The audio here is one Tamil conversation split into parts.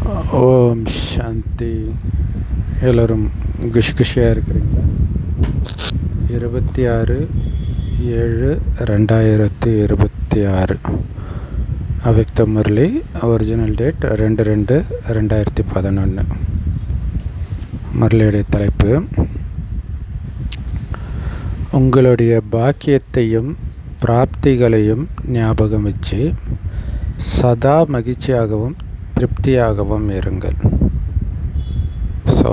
ஓம் சாந்தி. எல்லோரும் குஷியாக இருக்கிறீங்களா? 26/7/2026 அவ்யக்த முரளி. Original date 2/2/2011. முரளியுடைய தலைப்பு: உங்களுடைய பாக்கியத்தையும் பிராப்திகளையும் ஞாபகம் வச்சு சதா மகிழ்ச்சியாகவும் திருப்தியாகவும் இருங்கள். ஸோ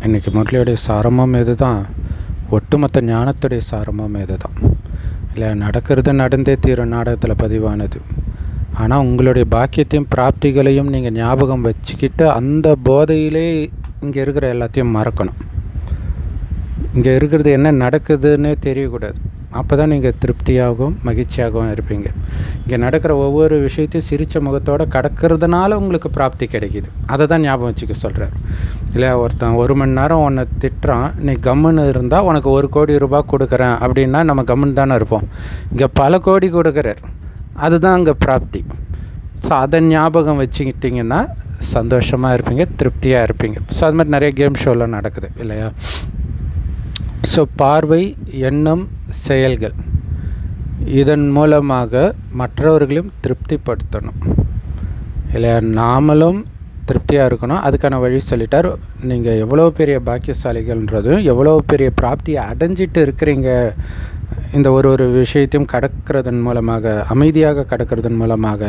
இன்றைக்கி முரளியுடைய சாரமும் இது தான், ஒட்டுமொத்த ஞானத்துடைய சாரமும் இது தான். இல்லை, நடக்கிறது நடந்தே தீரும் நாடகத்தில் பதிவானது. ஆனால் உங்களுடைய பாக்கியத்தையும் பிராப்திகளையும் நீங்கள் ஞாபகம் வச்சுக்கிட்டு அந்த போதையிலே இங்கே இருக்கிற எல்லாத்தையும் மறக்கணும். இங்கே இருக்கிறது என்ன நடக்குதுன்னே தெரியக்கூடாது. அப்போ தான் நீங்கள் திருப்தியாகவும் மகிழ்ச்சியாகவும் இருப்பீங்க. இங்கே நடக்கிற ஒவ்வொரு விஷயத்தையும் சிரித்த முகத்தோடு கடக்கிறதுனால உங்களுக்கு பிராப்தி கிடைக்கிது. அதை தான் ஞாபகம் வச்சுக்க சொல்கிறார். இல்லை, ஒருத்தன் 1 மணி நேரம் உன்னை திட்டுறான், நீ கம்முன்னு இருந்தால் உனக்கு 1 கோடி ரூபாய் கொடுக்குறேன் அப்படின்னா நம்ம கம்முன்னு தானே இருப்போம். இங்கே பல கோடி கொடுக்குறார், அதுதான் அங்கே பிராப்தி. ஸோ அதை ஞாபகம் வச்சுக்கிட்டிங்கன்னா சந்தோஷமாக இருப்பீங்க, திருப்தியாக இருப்பீங்க. ஸோ அது மாதிரி நிறைய கேம் ஷோலாம் நடக்குது இல்லையா? ஸோ பார்வை, எண்ணம், செயல்கள், இதன் மூலமாக மற்றவர்களையும் திருப்திப்படுத்தணும் இல்லையா? நாமளும் திருப்தியாக இருக்கணும். அதுக்கான வழி சொல்லிட்டார். நீங்கள் எவ்வளோ பெரிய பாக்கியசாலிகள்ன்றதும் எவ்வளோ பெரிய பிராப்தியை அடைஞ்சிட்டு இருக்கிறீங்க இந்த ஒரு விஷயத்தையும் கடக்கிறதன் மூலமாக, அமைதியாக கடக்கிறதன் மூலமாக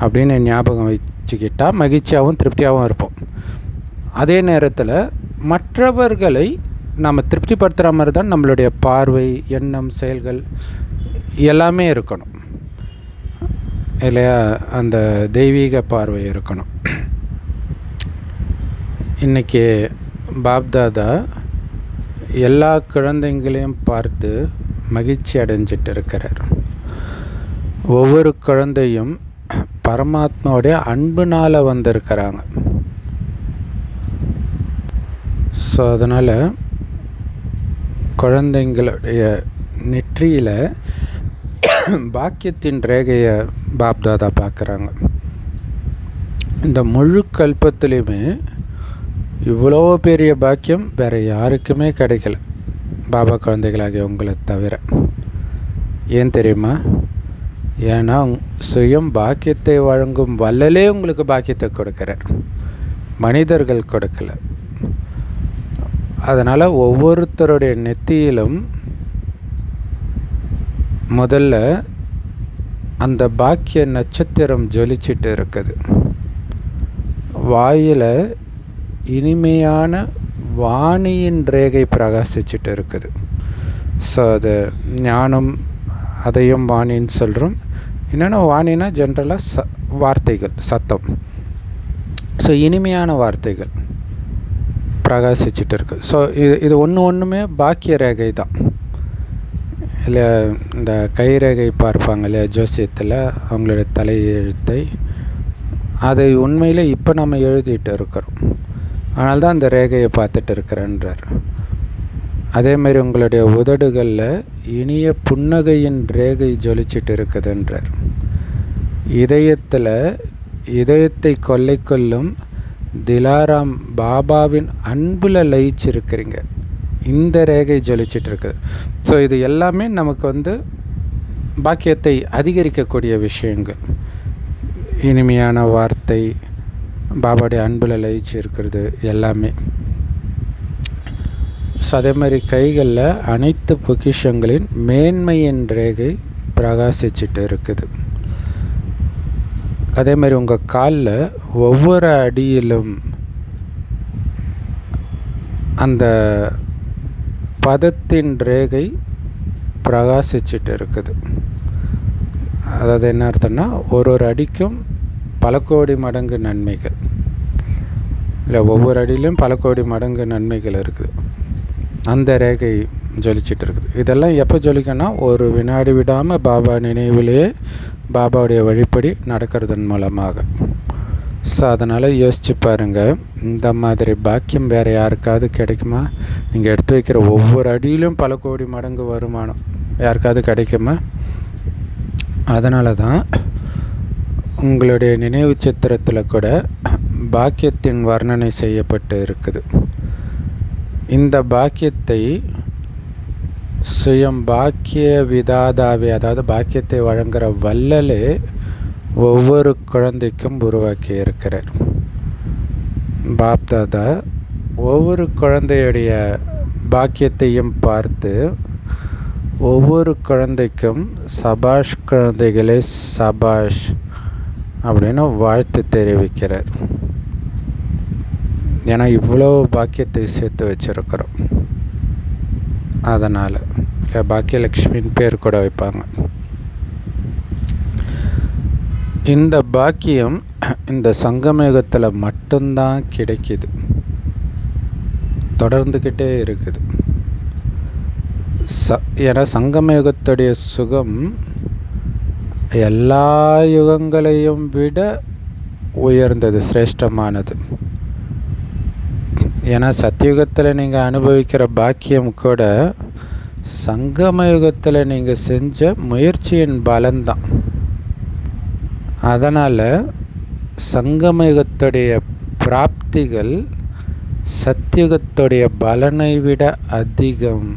அப்படின்னு ஞாபகம் வச்சுக்கிட்டால் மகிழ்ச்சியாகவும் திருப்தியாகவும் இருப்போம். அதே நேரத்தில் மற்றவர்களை நாம் திருப்திப்படுத்துகிற மாதிரி தான் நம்மளுடைய பார்வை, எண்ணம், செயல்கள் எல்லாமே இருக்கணும் இல்லையா? அந்த தெய்வீக பார்வை இருக்கணும். இன்றைக்கி பாப்தாதா எல்லா குழந்தைங்களையும் பார்த்து மகிழ்ச்சி அடைஞ்சிட்டு இருக்கிறார். ஒவ்வொரு குழந்தையும் பரமாத்மாவுடைய அன்புனால் வந்திருக்கிறாங்க. ஸோ அதனால் குழந்தைங்களுடைய நெற்றியில் பாக்கியத்தின் ரேகையை பாப்தாதா பார்க்குறாங்க. இந்த முழு கல்பத்துலேயுமே இவ்வளோ பெரிய பாக்கியம் வேறு யாருக்குமே கிடைக்கல, பாபா குழந்தைகளாகிய உங்களை தவிர. ஏன் தெரியுமா? ஏன்னா சுயம் பாக்கியத்தை வழங்கும் வல்லலே உங்களுக்கு பாக்கியத்தை கொடுக்குறார், மனிதர்கள் கொடுக்கல. அதனால் ஒவ்வொருத்தருடைய நெத்தியிலும் முதல்ல அந்த பாக்கிய நட்சத்திரம் ஜொலிச்சிட்டு இருக்குது. வாயில் இனிமையான வாணியின் ரேகை பிரகாசிச்சுட்டு இருக்குது. ஸோ அது ஞானம், அதையும் வாணின்னு சொல்கிறோம். என்னென்னா வாணினா ஜென்ரலாக வார்த்தைகள், சத்தம். ஸோ இனிமையான வார்த்தைகள் பிரகாசிச்சுட்டு இருக்குது. ஸோ இது ஒன்றுமே பாக்கிய ரேகை தான் இல்லை? இந்த கை ரேகை பார்ப்பாங்க இல்லையா ஜோசியத்தில், அவங்களுடைய தலை எழுத்தை, அதை உண்மையில் இப்போ நம்ம எழுதிட்டு இருக்கிறோம். அதனால தான் அந்த ரேகையை பார்த்துட்டு இருக்கிறேன்றார். அதேமாதிரி உங்களுடைய உதடுகளில் இனிய புன்னகையின் ரேகை ஜொலிச்சிட்டு இருக்குதுன்றார். இதயத்தை கொள்ளை கொள்ளும் திலாராம் பாபாவின் அன்பில் லயிச்சிருக்கிறீங்க. இந்த ரேகை ஜொலிச்சிட்டு இருக்குது. ஸோ இது எல்லாமே நமக்கு பாக்கியத்தை அதிகரிக்கக்கூடிய விஷயங்கள். இனிமையான வார்த்தை, பாபாவுடைய அன்பில் லயிச்சு இருக்கிறது எல்லாமே. ஸோ அதே மாதிரி கைகளில் அனைத்து பொக்கிஷங்களின் மேன்மையின் ரேகை பிரகாசிச்சுட்டு இருக்குது. அதே மாதிரி உங்கள் காலில் ஒவ்வொரு அடியிலும் அந்த பதத்தின் ரேகை பிரகாசிச்சுட்டு இருக்குது. அதாவது என்ன அர்த்தம்னா, ஒரு அடிக்கும் பல கோடி மடங்கு நன்மைகள் இல்லை, ஒவ்வொரு அடியிலும் பல கோடி மடங்கு நன்மைகள் இருக்குது. அந்த ரேகை ஜொலிச்சிட்டு இருக்குது. இதெல்லாம் எப்போ ஜொலிக்கன்னா, ஒரு வினாடி விடாமல் பாபா நினைவிலேயே பாபாவுடைய வழிப்படி நடக்கிறதன் மூலமாக. ஸோ அதனால் யோசிச்சு பாருங்கள், இந்த மாதிரி பாக்கியம் வேறு யாருக்காவது கிடைக்குமா? நீங்கள் எடுத்து வைக்கிற ஒவ்வொரு அடியிலும் பல கோடி மடங்கு வருமானம் யாருக்காவது கிடைக்குமா? அதனால தான் உங்களுடைய நினைவு சித்திரத்தில் கூட பாக்கியத்தின் வர்ணனை செய்யப்பட்டு இருக்குது. இந்த பாக்கியத்தை சுயம் பாக்கிய விதாதாவே, அதாவது பாக்கியத்தை வழங்குகிற வல்லலே ஒவ்வொரு குழந்தைக்கும் உருவாக்கி இருக்கிறார். பாப்தாதா ஒவ்வொரு குழந்தையுடைய பாக்கியத்தையும் பார்த்து ஒவ்வொரு குழந்தைக்கும் சபாஷ் குழந்தைகளே சபாஷ் அப்படின்னு வாழ்த்து தெரிவிக்கிறார். ஏன்னா இவ்வளோ பாக்கியத்தை சேர்த்து வச்சுருக்கிறோம். அதனால் இல்லை பாக்கியலக்ஷ்மின்னு பேர் கூட வைப்பாங்க. இந்த பாக்கியம் இந்த சங்கமயுகத்தில் மட்டும்தான் கிடைக்கிது, தொடர்ந்துக்கிட்டே இருக்குது. ஏன்னா சங்கமயுகத்துடைய சுகம் எல்லா யுகங்களையும் விட உயர்ந்தது, சிரேஷ்டமானது. ஏன்னா சத்தியுகத்தில் நீங்கள் அனுபவிக்கிற பாக்கியம் கூட சங்கமயுகத்தில் நீங்கள் செஞ்ச முயற்சியின் பலன்தான். அதனால் சங்கமயுகத்துடைய பிராப்திகள் சத்தியுகத்துடைய பலனை விட அதிகம்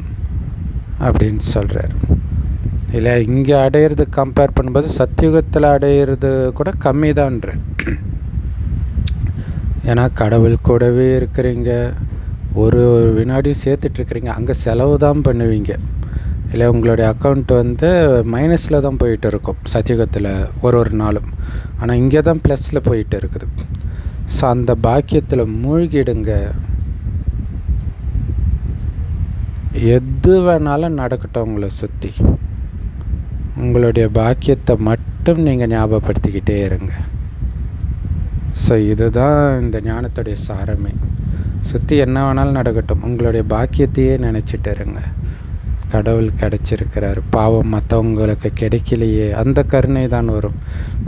அப்படின்னு சொல்கிறார். இல்லை இங்கே அடையிறது கம்பேர் பண்ணும்போது சத்தியுகத்தில் அடையிறது கூட கம்மி தான்ற. ஏன்னா கடவுள் கூடவே இருக்கிறீங்க, ஒரு வினாடி சேர்த்துட்ருக்குறீங்க. அங்கே செலவு தான் பண்ணுவீங்க. இல்லை உங்களுடைய அக்கௌண்ட் மைனஸில் தான் போயிட்டு இருக்கும் சத்தியுகத்தில் ஒரு நாளும். ஆனால் இங்கே தான் ப்ளஸில் போயிட்டு இருக்குது. ஸோ அந்த பாக்கியத்தில் மூழ்கிடுங்க. எது வேணாலும் நடக்கட்டும் உங்களை சுற்றி, உங்களுடைய பாக்கியத்தை மட்டும் நீங்கள் ஞாபகப்படுத்திக்கிட்டே இருங்க. ஸோ இதுதான் இந்த ஞானத்துடைய சாரமே. சுற்றி என்ன வேணாலும் நடக்கட்டும், உங்களுடைய பாக்கியத்தையே நினச்சிட்டு இருங்க. கடவுள் கிடைச்சிருக்கிறார், பாவம் மற்றவங்களுக்கு கிடைக்கலையே, அந்த கருணை தான் வரும்.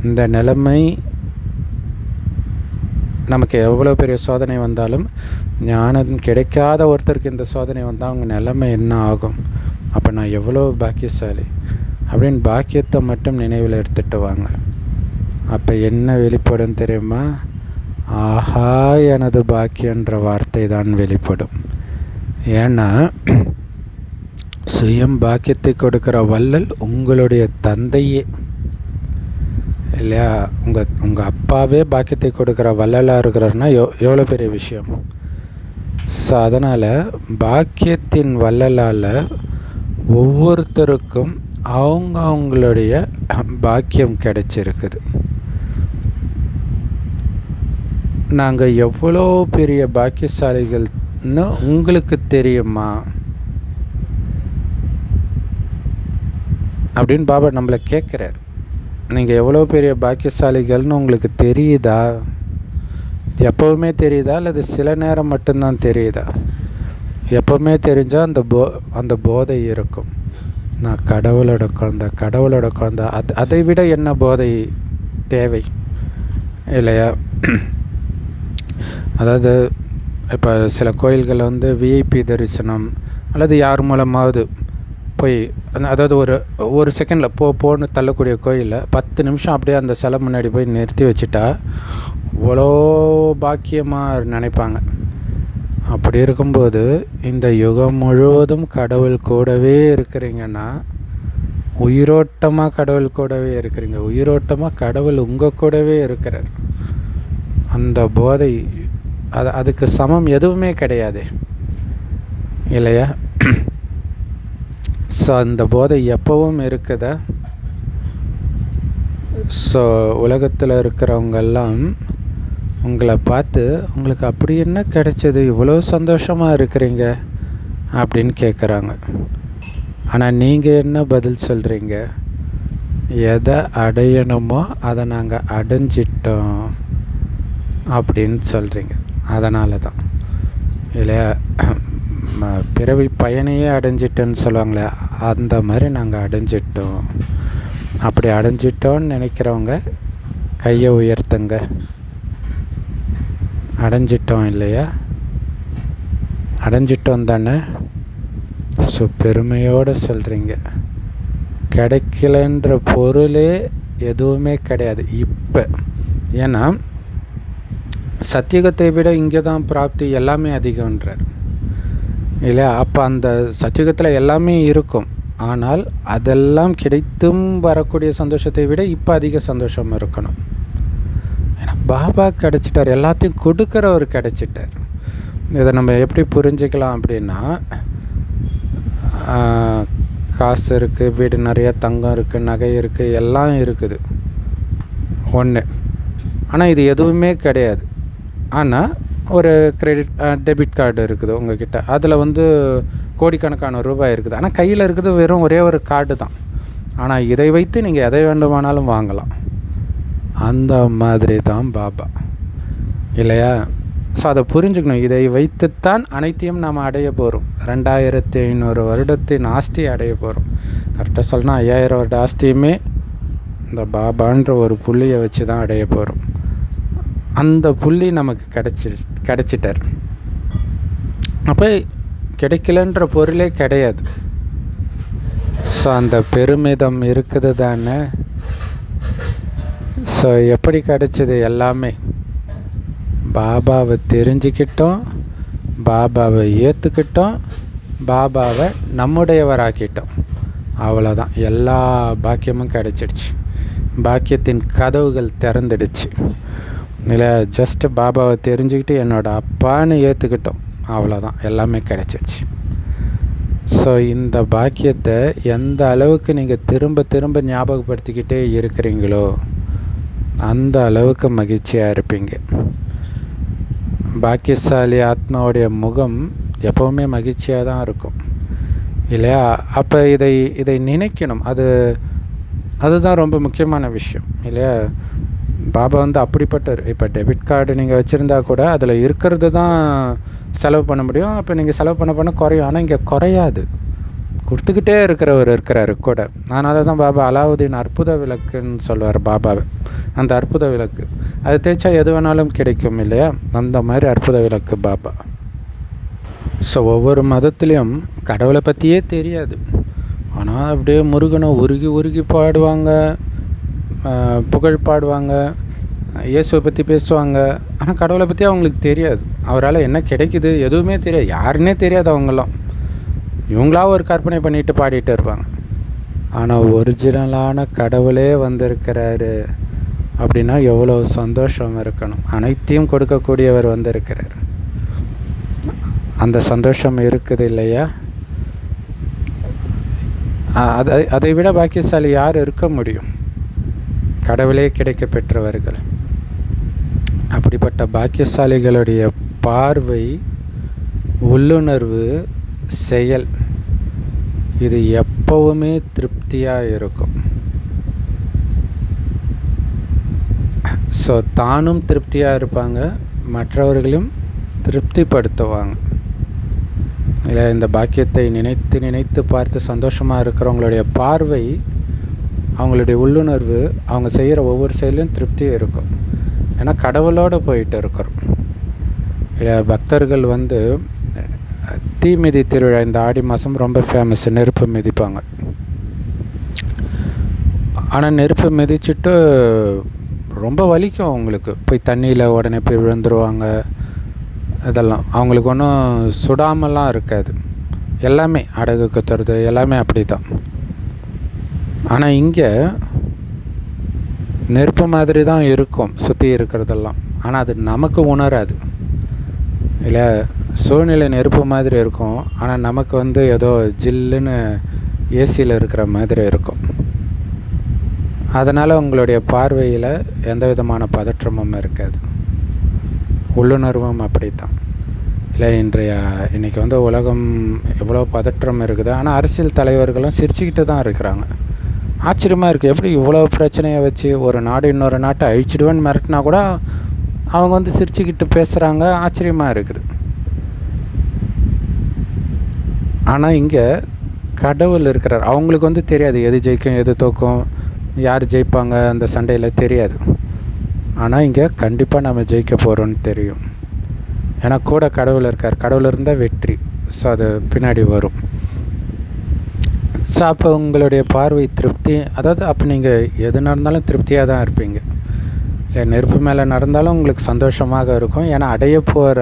இந்த நிலைமை நமக்கு எவ்வளோ பெரிய சோதனை வந்தாலும், ஞானம் கிடைக்காத ஒருத்தருக்கு இந்த சோதனை வந்தால் அவங்க நிலைமை என்ன ஆகும், அப்போ நான் எவ்வளோ பாக்கியசாலி அப்படின்னு பாக்கியத்தை மட்டும் நினைவில் எடுத்துகிட்டு வாங்க. அப்போ என்ன வெளிப்படும் தெரியுமா? ஆஹா எனது பாக்கியன்ற வார்த்தை தான் வெளிப்படும். ஏன்னா சுயம் பாக்கியத்தை கொடுக்குற வள்ளல் உங்களுடைய தந்தையே இல்லையா? உங்கள் அப்பாவே பாக்கியத்தை கொடுக்குற வள்ளலாக இருக்கிறாருன்னா எவ்வளோ பெரிய விஷயம். ஸோ அதனால் பாக்கியத்தின் வள்ளலால் ஒவ்வொருத்தருக்கும் அவங்களுடைய பாக்கியம் கிடைச்சிருக்குது. நாங்கள் எவ்வளோ பெரிய பாக்கியசாலிகள்னு உங்களுக்கு தெரியுமா அப்படின்னு பாபா நம்மளை கேட்குறார். நீங்கள் எவ்வளோ பெரிய பாக்கியசாலிகள்னு உங்களுக்கு தெரியுதா? எப்போவுமே தெரியுதா அல்லது சில நேரம் மட்டும்தான் தெரியுதா? எப்போவுமே தெரிஞ்சால் அந்த போதை இருக்கும். நான் கடவுளோட குழந்தை. அதை விட என்ன போதை தேவை இல்லையா? அதாவது இப்போ சில கோயில்களில் விஐபி தரிசனம் அல்லது யார் மூலமாவது போய் அதாவது ஒரு செகண்டில் போன்னு தள்ளக்கூடிய கோயிலில் 10 நிமிஷம் அப்படியே அந்த சிலை முன்னாடி போய் நிறுத்தி வச்சுட்டா இவ்வளோ பாக்கியமாக நினைப்பாங்க. அப்படி இருக்கும்போது இந்த யுகம் முழுவதும் கடவுள் கூடவே இருக்கிறீங்கன்னா, உயிரோட்டமாக கடவுள் கூடவே இருக்கிறீங்க, உயிரோட்டமாக கடவுள் உங்கள் கூடவே இருக்கிறார். அந்த போதை அதுக்கு சமம் எதுவுமே கிடையாது இல்லையா? ஸோ அந்த போதை எப்பவும் இருக்குதா? ஸோ உலகத்தில் இருக்கிறவங்கெல்லாம் உங்களை பார்த்து உங்களுக்கு அப்படி என்ன கிடைச்சது, இவ்வளோ சந்தோஷமாக இருக்கிறீங்க அப்படின்னு கேட்குறாங்க. ஆனால் நீங்கள் என்ன பதில் சொல்கிறீங்க? எதை அடையணுமோ அதை நாங்கள் அடைஞ்சிட்டோம் அப்படின்னு சொல்கிறீங்க. அதனால தான் இல்லையா, பிறவி பயனையே அடைஞ்சிட்டோன்னு சொல்லுவாங்களே, அந்த மாதிரி நாங்கள் அடைஞ்சிட்டோம். அப்படி அடைஞ்சிட்டோன்னு நினைக்கிறவங்க கையை உயர்த்துங்க. அடைஞ்சிட்டோம் இல்லையா? அடைஞ்சிட்டோம் தானே? ஸோ பெருமையோடு சொல்கிறீங்க. கிடைக்கலன்ற பொருளே எதுவுமே கிடையாது இப்போ. ஏன்னா சத்தியுகத்தை விட இங்கே தான் பிராப்தி எல்லாமே அதிகம்ன்றார் இல்லையா? அப்போ அந்த சத்தியுகத்தில் எல்லாமே இருக்கும், ஆனால் அதெல்லாம் கிடைத்தும் வரக்கூடிய சந்தோஷத்தை விட இப்போ அதிக சந்தோஷம் இருக்கணும். ஏன்னா பாபா கிடச்சிட்டார், எல்லாத்தையும் கொடுக்குறவர் கிடச்சிட்டார். இதை நம்ம எப்படி புரிஞ்சுக்கலாம் அப்படின்னா, காசு இருக்குது, வீடு நிறைய தங்கம் இருக்குது, நகை இருக்குது, எல்லாம் இருக்குது ஒன்று. ஆனால் இது எதுவுமே கிடையாது. ஆனால் ஒரு டெபிட் கார்டு இருக்குது உங்ககிட்ட, அதில் கோடிக்கணக்கான ரூபாய் இருக்குது. ஆனால் கையில் இருக்குது வெறும் ஒரே ஒரு கார்டு தான். ஆனால் இதை வைத்து நீங்கள் எதை வேண்டுமானாலும் வாங்கலாம். அந்த மாதிரி தான் பாபா இல்லையா? ஸோ அதை புரிஞ்சுக்கணும். இதை வைத்துத்தான் அனைத்தையும் நாம் அடைய போகிறோம். 2500 வருடத்தின் ஆஸ்தி அடைய போகிறோம். கரெக்டாக சொல்லணும் 5000 வருட ஆஸ்தியுமே இந்த பாபான்ற ஒரு புள்ளியை வச்சு தான் அடைய போகிறோம். அந்த புள்ளி நமக்கு கிடச்சிட்டார். அப்போ கிடைக்கலன்ற பொருளே கிடையாது. ஸோ அந்த பெருமிதம் இருக்குது தானே. ஸோ எப்படி கிடச்சிது? எல்லாமே பாபாவை தெரிஞ்சுக்கிட்டோம், பாபாவை ஏற்றுக்கிட்டோம், பாபாவை நம்முடையவராக்கிட்டோம். அவ்வளோதான், எல்லா பாக்கியமும் கிடச்சிடுச்சு. பாக்கியத்தின் கதவுகள் திறந்துடுச்சு இல்லை? ஜஸ்ட்டு பாபாவை தெரிஞ்சுக்கிட்டு என்னோடய அப்பான்னு ஏற்றுக்கிட்டோம், அவ்வளோதான், எல்லாமே கிடச்சிடுச்சு. ஸோ இந்த பாக்கியத்தை எந்த அளவுக்கு நீங்கள் திரும்ப திரும்ப ஞாபகப்படுத்திக்கிட்டே இருக்கிறீங்களோ அந்த அளவுக்கு மகிழ்ச்சியாக இருப்பீங்க. பாக்கியசாலி ஆத்மாவுடைய முகம் எப்போவுமே மகிழ்ச்சியாக தான் இருக்கும் இல்லையா? அப்போ இதை நினைக்கணும். அதுதான் ரொம்ப முக்கியமான விஷயம் இல்லையா? பாபா அப்படிப்பட்டவர். இப்போ டெபிட் கார்டு நீங்கள் வச்சுருந்தா கூட அதில் இருக்கிறது தான் செலவு பண்ண முடியும். அப்போ நீங்கள் செலவு பண்ண குறையும். ஆனால் இங்கே குறையாது, கொடுத்துக்கிட்டே இருக்கிறவர் இருக்கிறாரு கூட. அதனால தான் பாபா அலாவுதீன் அற்புத விளக்குன்னு சொல்லுவார் பாபாவை. அந்த அற்புத விளக்கு அது தேய்ச்சா எது வேணாலும் கிடைக்கும் இல்லையா? அந்த மாதிரி அற்புத விளக்கு பாபா. ஸோ ஒவ்வொரு மதத்துலேயும் கடவுளை பற்றியே தெரியாது. ஆனால் அப்படியே முருகனை உருகி உருகி பாடுவாங்க, புகழ் பாடுவாங்க, இயேசுவை பற்றி பேசுவாங்க. ஆனால் கடவுளை பற்றி அவங்களுக்கு தெரியாது. அவரால் என்ன கிடைக்குது எதுவுமே தெரியாது, யாருன்னே தெரியாது அவங்களாம். இவங்களாக ஒரு கற்பனை பண்ணிட்டு பாடிட்டு இருப்பாங்க. ஆனால் ஒரிஜினலான கடவுளே வந்திருக்கிறாரு அப்படின்னா எவ்வளோ சந்தோஷம் இருக்கணும். அனைத்தையும் கொடுக்கக்கூடியவர் வந்திருக்கிறார், அந்த சந்தோஷம் இருக்குது இல்லையா? அதை விட பாக்கியசாலி யார் இருக்க முடியும்? கடவுளே கிடைக்க பெற்றவர்கள். அப்படிப்பட்ட பாக்கியசாலிகளுடைய பார்வை, உள்ளுணர்வு, செயல் இது எப்பவுமே திருப்தியாக இருக்கும். ஸோ தானும் திருப்தியாக இருப்பாங்க, மற்றவர்களையும் திருப்திப்படுத்துவாங்க இல்லை? இந்த பாக்கியத்தை நினைத்து நினைத்து பார்த்து சந்தோஷமாக இருக்கிறவங்களுடைய பார்வை, அவங்களுடைய உள்ளுணர்வு, அவங்க செய்கிற ஒவ்வொரு செயலையும் திருப்தியாக இருக்கும். ஏன்னா கடவுளோடு போயிட்டு இருக்கிறோம் இல்லை? பக்தர்கள் தீ மிதி திருவிழா இந்த ஆடி மாதம் ரொம்ப ஃபேமஸ். நெருப்பு மிதிப்பாங்க. ஆனால் நெருப்பு மிதிச்சுட்டு ரொம்ப வலிக்கும் அவங்களுக்கு. போய் தண்ணியில் உடனே போய் விழுந்துருவாங்க. இதெல்லாம் அவங்களுக்கு ஒன்றும் சுடாமலாம் இருக்காது. எல்லாமே அடகு குத்துறது எல்லாமே அப்படி தான். ஆனால் இங்கே நெருப்பு மாதிரி தான் இருக்கும் சுற்றி இருக்கிறதெல்லாம். ஆனால் அது நமக்கு உணராது இல்லை? சூழ்நிலை நெருப்பு மாதிரி இருக்கும், ஆனால் நமக்கு ஏதோ ஜில்லுன்னு ஏசியில் இருக்கிற மாதிரி இருக்கும். அதனால் உங்களுடைய பார்வையில் எந்த விதமான பதற்றமும் இருக்காது, உள்ளுணர்வும் அப்படி தான் இல்லை? இன்றைக்கி உலகம் எவ்வளோ பதற்றம் இருக்குது. ஆனால் அரசியல் தலைவர்களும் சிரிச்சுக்கிட்டு தான் இருக்கிறாங்க. ஆச்சரியமாக இருக்குது, எப்படி இவ்வளோ பிரச்சனையை வச்சு ஒரு நாடு இன்னொரு நாட்டை அழிச்சிடுவேன்னு மிரட்டினா கூட அவங்க சிரிச்சுக்கிட்டு பேசுகிறாங்க. ஆச்சரியமாக இருக்குது. ஆனால் இங்கே கடவுள் இருக்கிறார். அவங்களுக்கு தெரியாது எது ஜெயிக்கும் எது தோக்கும், யார் ஜெயிப்பாங்க, அந்த சண்டையில் தெரியாது. ஆனால் இங்கே கண்டிப்பாக நம்ம ஜெயிக்க போகிறோன்னு தெரியும். ஏன்னா கூட கடவுள் இருக்கார். கடவுள் இருந்தால் வெற்றி. ஸோ அது பின்னாடி வரும். ஸோ அப்போ உங்களுடைய பார்வை திருப்தி, அதாவது அப்போ நீங்கள் எது நடந்தாலும் திருப்தியாக தான் இருப்பீங்க. நெருப்பு மேலே நடந்தாலும் உங்களுக்கு சந்தோஷமாக இருக்கும். ஏன்னா அடைய போகிற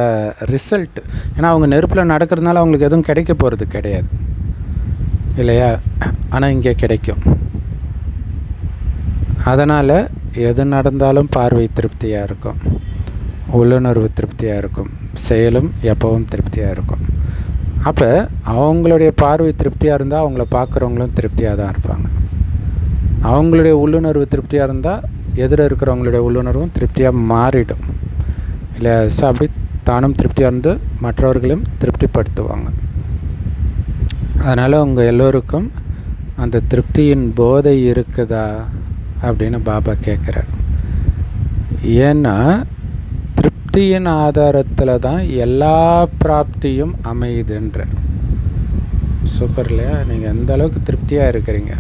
ரிசல்ட், ஏன்னா அவங்க நெருப்பில் நடக்கிறதுனால அவங்களுக்கு எதுவும் கிடைக்க போகிறது கிடையாது இல்லையா? ஆனால் இங்கே கிடைக்கும். அதனால் எது நடந்தாலும் பார்வை திருப்தியாக இருக்கும், உள்ளுணர்வு திருப்தியாக இருக்கும், செயலும் எப்பவும் திருப்தியாக இருக்கும். அப்போ அவங்களுடைய பார்வை திருப்தியாக இருந்தால் அவங்கள பார்க்குறவங்களும் திருப்தியாக தான் இருப்பாங்க. அவங்களுடைய உள்ளுணர்வு திருப்தியாக இருந்தால் எதிர இருக்கிறவங்களுடைய உள்ளுணர்வும் திருப்தியாக மாறிடும் இல்லை? ஸோ அப்படி தானும் திருப்தியாக இருந்து மற்றவர்களையும் திருப்திப்படுத்துவாங்க. அதனால் உங்கள் எல்லோருக்கும் அந்த திருப்தியின் போதை இருக்குதா அப்படின்னு பாபா கேட்குறார். ஏன்னா திருப்தியின் ஆதாரத்தில் தான் எல்லா பிராப்தியும் அமையுதுன்ற. சூப்பர் இல்லையா? நீங்கள் எந்த அளவுக்கு திருப்தியாக இருக்கிறீங்க,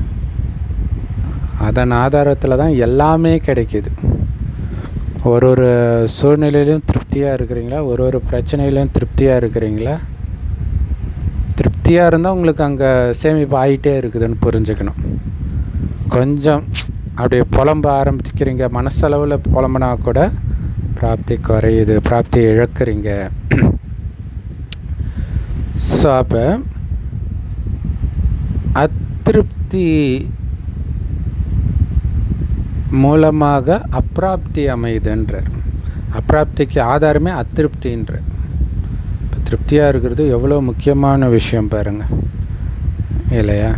அதன் ஆதாரத்தில் தான் எல்லாமே கிடைக்கிது. ஒரு ஒரு சூழ்நிலையிலையும் திருப்தியாக இருக்கிறீங்களா? ஒரு ஒரு பிரச்சனையிலையும் திருப்தியாக இருக்கிறீங்களா? திருப்தியாக இருந்தால் உங்களுக்கு அங்கே சேமிப்பு ஆகிட்டே இருக்குதுன்னு புரிஞ்சுக்கணும். கொஞ்சம் அப்படியே புலம்ப ஆரம்பிக்கிறீங்க, மனசளவில் புலம்புனா கூட பிராப்தி குறையுது, பிராப்தியை இழக்கிறீங்க. ஸோ அப்போ அத்திருப்தி மூலமாக அப்பிராப்தி அமையுதுன்றார். அப்பிராப்திக்கு ஆதாரமே அத்திருப்தின்றார். இப்போ திருப்தியாக இருக்கிறது எவ்வளோ முக்கியமான விஷயம் பாருங்கள் இல்லையா?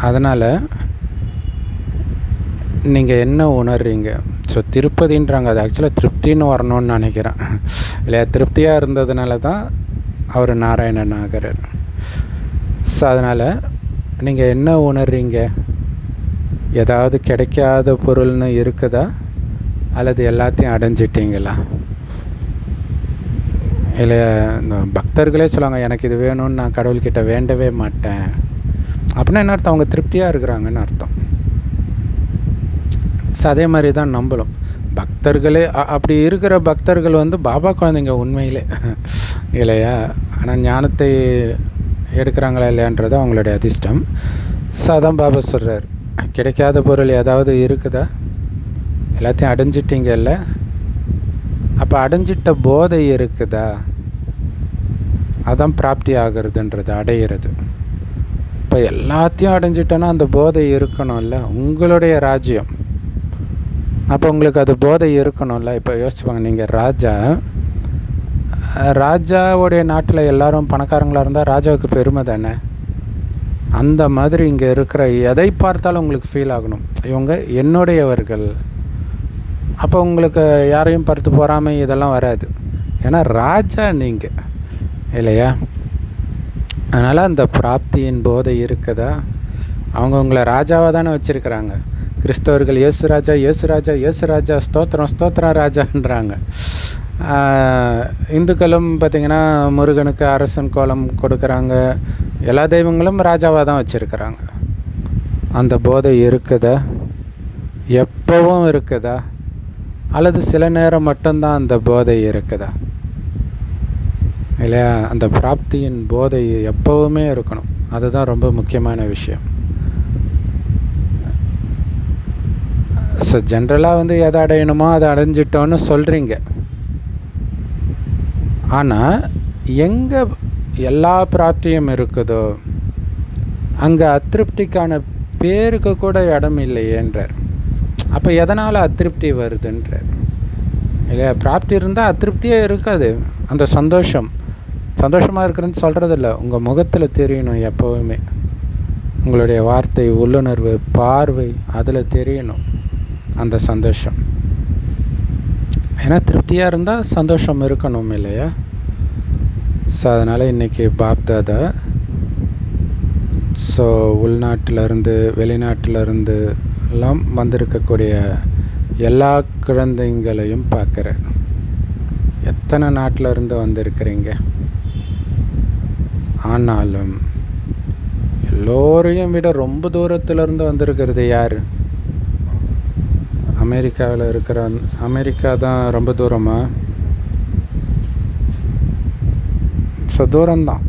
அதனால் நீங்கள் என்ன உணர்றீங்க? ஸோ திருப்பதின்றாங்க, அது ஆக்சுவலாக திருப்தின்னு வரணும்னு நினைக்கிறேன் இல்லையா? திருப்தியாக இருந்ததுனால தான் அவர் நாராயணன் ஆகிறார். ஸோ அதனால் நீங்கள் என்ன உணர்றீங்க? ஏதாவது கிடைக்காத பொருள்னு இருக்குதா, அல்லது எல்லாத்தையும் அடைஞ்சிட்டிங்களா? இல்லை இந்த பக்தர்களே சொல்லுவாங்க, எனக்கு இது வேணும்னு நான் கடவுள்கிட்ட வேண்டவே மாட்டேன் அப்படின்னா என்ன அர்த்தம்? அவங்க திருப்தியாக இருக்கிறாங்கன்னு அர்த்தம். ஸோ அதே மாதிரி தான் நம்பலும் பக்தர்களே அப்படி இருக்கிற பக்தர்கள் பாபா குழந்தைங்க உண்மையிலே இல்லையா? ஆனால் ஞானத்தை எடுக்கிறாங்களா இல்லையான்றது அவங்களுடைய அதிர்ஷ்டம். ஸோ அதான் பாபா சொல்கிறார், கிடைக்காத பொருள் ஏதாவது இருக்குதா? எல்லாத்தையும் அடைஞ்சிட்டிங்கல்ல, அப்போ அடைஞ்சிட்ட போதை இருக்குதா? அதான் பிராப்தி ஆகிறதுன்றது, அடையிறது. இப்போ எல்லாத்தையும் அடைஞ்சிட்டோன்னா அந்த போதை இருக்கணும்ல, உங்களுடைய ராஜ்யம். அப்போ உங்களுக்கு அது போதை இருக்கணும்ல. இப்போ யோசிச்சுப்பாங்க, நீங்கள் ராஜாவுடைய நாட்டில் எல்லோரும் பணக்காரங்களாக இருந்தால் ராஜாவுக்கு பெருமை தானே? அந்த மாதிரி இங்கே இருக்கிற எதை பார்த்தாலும் உங்களுக்கு ஃபீல் ஆகணும், இவங்க என்னுடையவர்கள். அப்போ உங்களுக்கு யாரையும் பார்த்து போகாமல் இதெல்லாம் வராது, ஏன்னா ராஜா நீங்கள் இல்லையா? அதனால் அந்த பிராப்தியின் போதை இருக்குதா? அவங்க உங்களை ராஜாவாக தானே வச்சுருக்கிறாங்க. கிறிஸ்தவர்கள் இயேசு ராஜா, இயேசு ராஜா, இயேசு ராஜா, ஸ்தோத்திரம் ஸ்தோத்திரம் ராஜான்றாங்க. இந்துக்களும் பார்த்திங்கன்னா முருகனுக்கு அரசன் கோலம் கொடுக்குறாங்க. எல்லா தெய்வங்களும் ராஜாவாக தான் வச்சுருக்கிறாங்க. அந்த போதை இருக்குதா? எப்பவும் இருக்குதா? அல்லது சில நேரம் மட்டும்தான் அந்த போதை இருக்குதா? இல்லையா? அந்த பிராப்தியின் போதை எப்போவுமே இருக்கணும். அதுதான் ரொம்ப முக்கியமான விஷயம். ஸோ ஜென்ரலாக எதை அடையணுமோ அதை அடைஞ்சிட்டோன்னு சொல்கிறீங்க. ஆனால் எங்கே எல்லா பிராப்தியும் இருக்குதோ அங்கே அதிருப்திக்கான பேருக்கு கூட இடம் இல்லையேன்றார். அப்போ எதனால் அதிருப்தி வருதுன்றார் இல்லையா? பிராப்தி இருந்தால் அதிருப்தியே இருக்காது. அந்த சந்தோஷமாக இருக்கிறேன்னு சொல்கிறதில்ல, உங்கள் முகத்தில் தெரியணும். எப்போவுமே உங்களுடைய வார்த்தை, உள்ளுணர்வு, பார்வை, அதில் தெரியணும் அந்த சந்தோஷம். ஏன்னா திருப்தியாக இருந்தால் சந்தோஷம் இருக்கணும் இல்லையா? ஸோ அதனால் இன்றைக்கி பாப்தாதா உள்நாட்டிலருந்து வெளிநாட்டிலருந்து எல்லாம் வந்திருக்கக்கூடிய எல்லா குழந்தைங்களையும் பார்க்குறேன். எத்தனை நாட்டில் இருந்து வந்திருக்கிறீங்க, ஆனாலும் எல்லோரையும் விட ரொம்ப தூரத்துலேருந்து வந்திருக்கிறது யார்? அமெரிக்காவில் இருக்கிற அமெரிக்கா தான் ரொம்ப தூரமாக? ஸோ தூரம்தான்.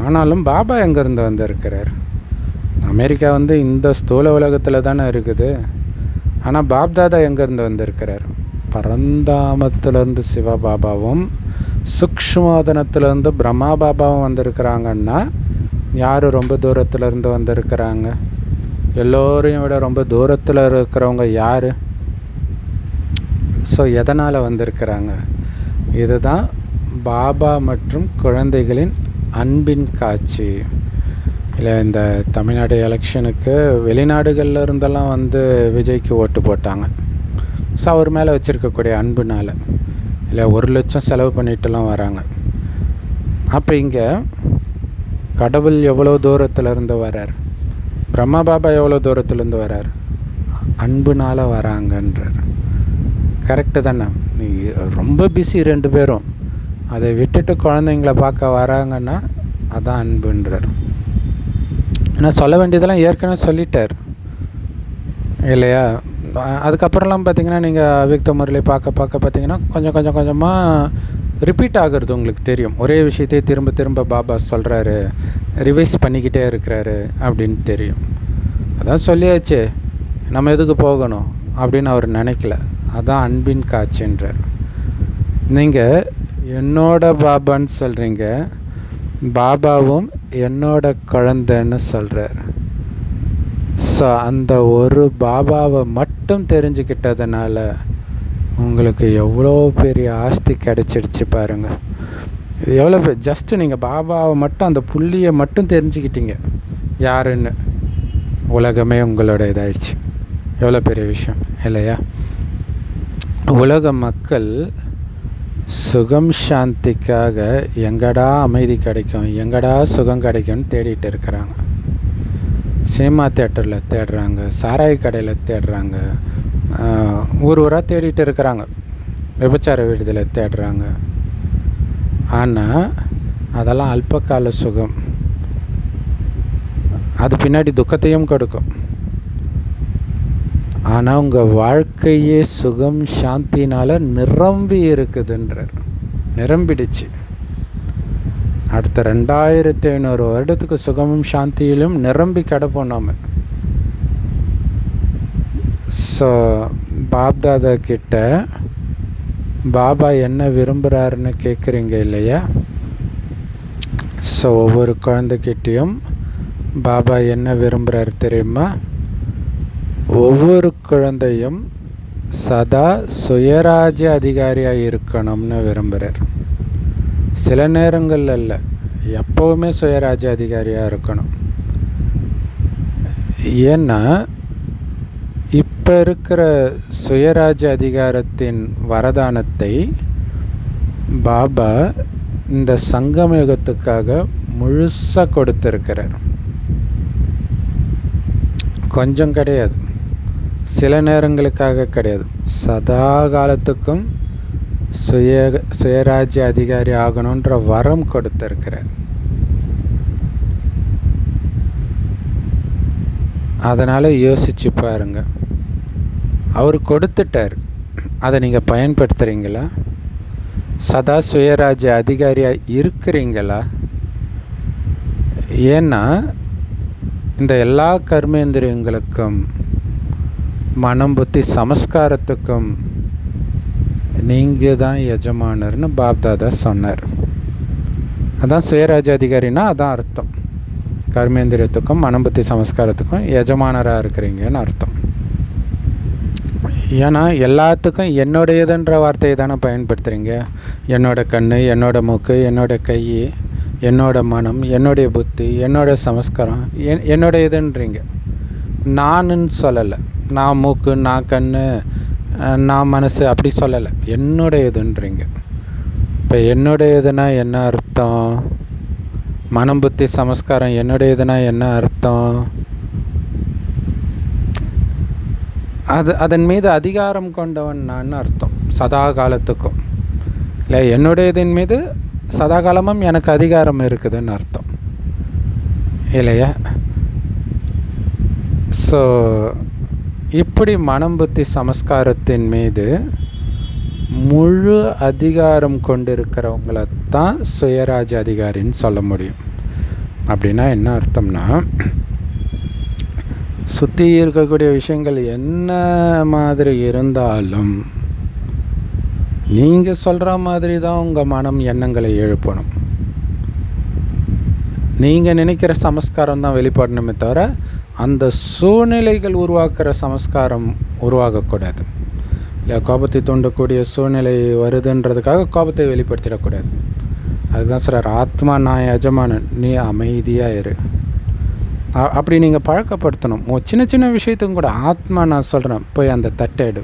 ஆனாலும் பாபா எங்கேருந்து வந்திருக்கிறார்? அமெரிக்கா இந்த ஸ்தூல உலகத்தில் தானே இருக்குது. ஆனால் பாப்தாதா எங்கேருந்து வந்திருக்கிறார்? பரந்தாமத்திலேருந்து சிவபாபாவும் சூக்ஷ்மோதனத்திலேருந்து பிரம்மா பாபாவும் வந்திருக்கிறாங்கன்னா யார் ரொம்ப தூரத்துலேருந்து வந்திருக்கிறாங்க? எல்லோரையும் விட ரொம்ப தூரத்தில் இருக்கிறவங்க யார்? ஸோ எதனால் வந்திருக்கிறாங்க? இதுதான் பாபா மற்றும் குழந்தைகளின் அன்பின் காட்சி. இல்லை, இந்த தமிழ்நாடு எலெக்ஷனுக்கு வெளிநாடுகளில் இருந்தெல்லாம் விஜய்க்கு ஓட்டு போட்டாங்க. ஸோ அவர் மேலே வச்சுருக்கக்கூடிய அன்புனால். இல்லை, 1 லட்சம் செலவு பண்ணிட்டுலாம் வராங்க. அப்போ இங்கே கடவுள் எவ்வளோ தூரத்துலேருந்து வரார்? பிரம்மா பாபா எவ்வளோ தூரத்துலேருந்து வரார்? அன்புனால் வராங்கன்றார். கரெக்டு தானே? ரொம்ப பிஸி 2 பேரும். அதை விட்டுட்டு குழந்தைங்கள பார்க்க வராங்கன்னா அதான் அன்புன்றார். ஆனால் சொல்ல வேண்டியதெல்லாம் ஏற்கனவே சொல்லிட்டார் இல்லையா? அதுக்கப்புறம்லாம் பார்த்திங்கன்னா நீங்கள் அவ்யக்த முறையில் பார்க்க பார்த்திங்கன்னா கொஞ்சம் கொஞ்சமாக ரிப்பீட் ஆகிறது உங்களுக்கு தெரியும். ஒரே விஷயத்தையே திரும்ப திரும்ப பாபா சொல்கிறாரு, ரிவைஸ் பண்ணிக்கிட்டே இருக்கிறாரு அப்படின்னு தெரியும். அதான் சொல்லியாச்சு, நம்ம எதுக்கு போகணும் அப்படின்னு அவர் நினைக்கல. அதான் அன்பின் காட்சின்றார். நீங்கள் என்னோட பாபான்னு சொல்கிறீங்க, பாபாவும் என்னோட குழந்தைன்னு சொல்கிறார். ஸோ அந்த ஒரு பாபாவை மட்டும் தெரிஞ்சுக்கிட்டதுனால உங்களுக்கு எவ்வளோ பெரிய ஆஸ்தி கிடச்சிடுச்சு பாருங்கள். இது எவ்வளோ ஜஸ்ட்டு நீங்கள் பாபாவை மட்டும், அந்த புள்ளியை மட்டும் தெரிஞ்சுக்கிட்டீங்க யாருன்னு, உலகமே உங்களோட இதாகிடுச்சு. எவ்வளோ பெரிய விஷயம் இல்லையா? உலக மக்கள் சுகம் சாந்திக்காக எங்கடா அமைதி கிடைக்கும், எங்கடா சுகம் கிடைக்கும்னு தேடிட்டு இருக்கிறாங்க. சினிமா தேட்டரில் தேடுறாங்க, சாராய கடையில் தேடுறாங்க, ஊராக தேடிட்டு இருக்கிறாங்க, விபச்சார விடுதலை தேடுறாங்க. ஆனால் அதெல்லாம் அல்பகால சுகம். அது பின்னாடி துக்கத்தையும் கொடுக்கும். ஆனால் உங்கள் வாழ்க்கையே சுகம் சாந்தினால் நிரம்பி இருக்குதுன்றார். நிரம்பிடுச்சு. அடுத்த 2500 வருடத்துக்கு சுகமும் சாந்தியிலும் நிரம்பி கிடப்போம் நாம். ஸோ பாப்தாதா கிட்ட பாபா என்ன விரும்புகிறாருன்னு கேட்குறீங்க இல்லையா? ஸோ ஒவ்வொரு குழந்தைகிட்டையும் பாபா என்ன விரும்புகிறாரு தெரியுமா? ஒவ்வொரு குழந்தையும் சதா சுயராஜ்ய அதிகாரியாக இருக்கணும்னு விரும்புகிறார். சில நேரங்களில் இல்லை, எப்போவுமே சுயராஜ்ய அதிகாரியாக இருக்கணும். ஏன்னா இப்போ இருக்கிற சுயராஜ்ய அதிகாரத்தின் வரதானத்தை பாபா இந்த சங்கம யுகத்துக்காக முழுசாக கொடுத்துருக்கிறார். கொஞ்சம் கிடையாது, சில நேரங்களுக்காக கிடையாது, சதா காலத்துக்கும் சுயராஜ்ய அதிகாரி ஆகணுன்ற வரம் கொடுத்துருக்கிறார். அதனால் யோசிச்சு பாருங்க. அவர் கொடுத்துட்டார், அதை நீங்கள் பயன்படுத்துகிறீங்களா? சதா சுயராஜ்ய அதிகாரியாக இருக்கிறீங்களா? ஏன்னா இந்த எல்லா கர்மேந்திரியங்களுக்கும் மனம் புத்தி சமஸ்காரத்துக்கும் நீங்கள் தான் எஜமானர்னு பாப்தாதா சொன்னார். அதான் சுயராஜ்ய அதிகாரின்னா அதான் அர்த்தம். கர்மேந்திரியத்துக்கும் மனம் புத்தி சமஸ்காரத்துக்கும் எஜமானராக இருக்கிறீங்கன்னு அர்த்தம். ஏன்னா எல்லாத்துக்கும் என்னுடையதுன்ற வார்த்தையை தானே பயன்படுத்துகிறீங்க. என்னோட கண், என்னோட மூக்கு, என்னோட கை, என்னோட மனம், என்னுடைய புத்தி, என்னோட சமஸ்காரம் என்னுடையதுன்றீங்க. நானுன்னு சொல்லலை. நான் மூக்கு, நான் கண், நான் மனசு அப்படி சொல்லலை, என்னுடையதுன்றீங்க. இப்போ என்னுடையதுன்னா என்ன அர்த்தம்? மனம் புத்தி சமஸ்காரம் என்னுடையதுன்னா என்ன அர்த்தம்? அதன் மீது அதிகாரம் கொண்டவன் நான் அர்த்தம். சதா காலத்துக்கும் இல்லை, என்னுடையதின் மீது சதா காலமும் எனக்கு அதிகாரம் இருக்குதுன்னு அர்த்தம் இல்லையா? ஸோ இப்படி மனம் புத்தி சமஸ்காரத்தின் மீது முழு அதிகாரம் கொண்டிருக்கிறவங்களைத்தான் சுயராஜ்ய அதிகாரின்னு சொல்ல முடியும். அப்படின்னா என்ன அர்த்தம்னா, சுற்றி இருக்கக்கூடிய விஷயங்கள் என்ன மாதிரி இருந்தாலும் நீங்கள் சொல்கிற மாதிரி தான் உங்கள் மனம் எண்ணங்களை எழுப்பணும். நீங்கள் நினைக்கிற சமஸ்காரம் தான் வெளிப்படணுமே தவிர அந்த சூழ்நிலைகள் உருவாக்குற சமஸ்காரம் உருவாகக்கூடாது. இல்லை, கோபத்தை தூண்டக்கூடிய சூழ்நிலை வருதுன்றதுக்காக கோபத்தை வெளிப்படுத்திடக்கூடாது. அதுதான் சார் ஆத்மா நான் எஜமானன், நீ அமைதியாக இரு. அப்படி நீங்கள் பழக்கப்படுத்தணும். சின்ன சின்ன விஷயத்துக்கும் கூட ஆத்மா நான் சொல்கிறேன், போய் அந்த தட்டை எடு,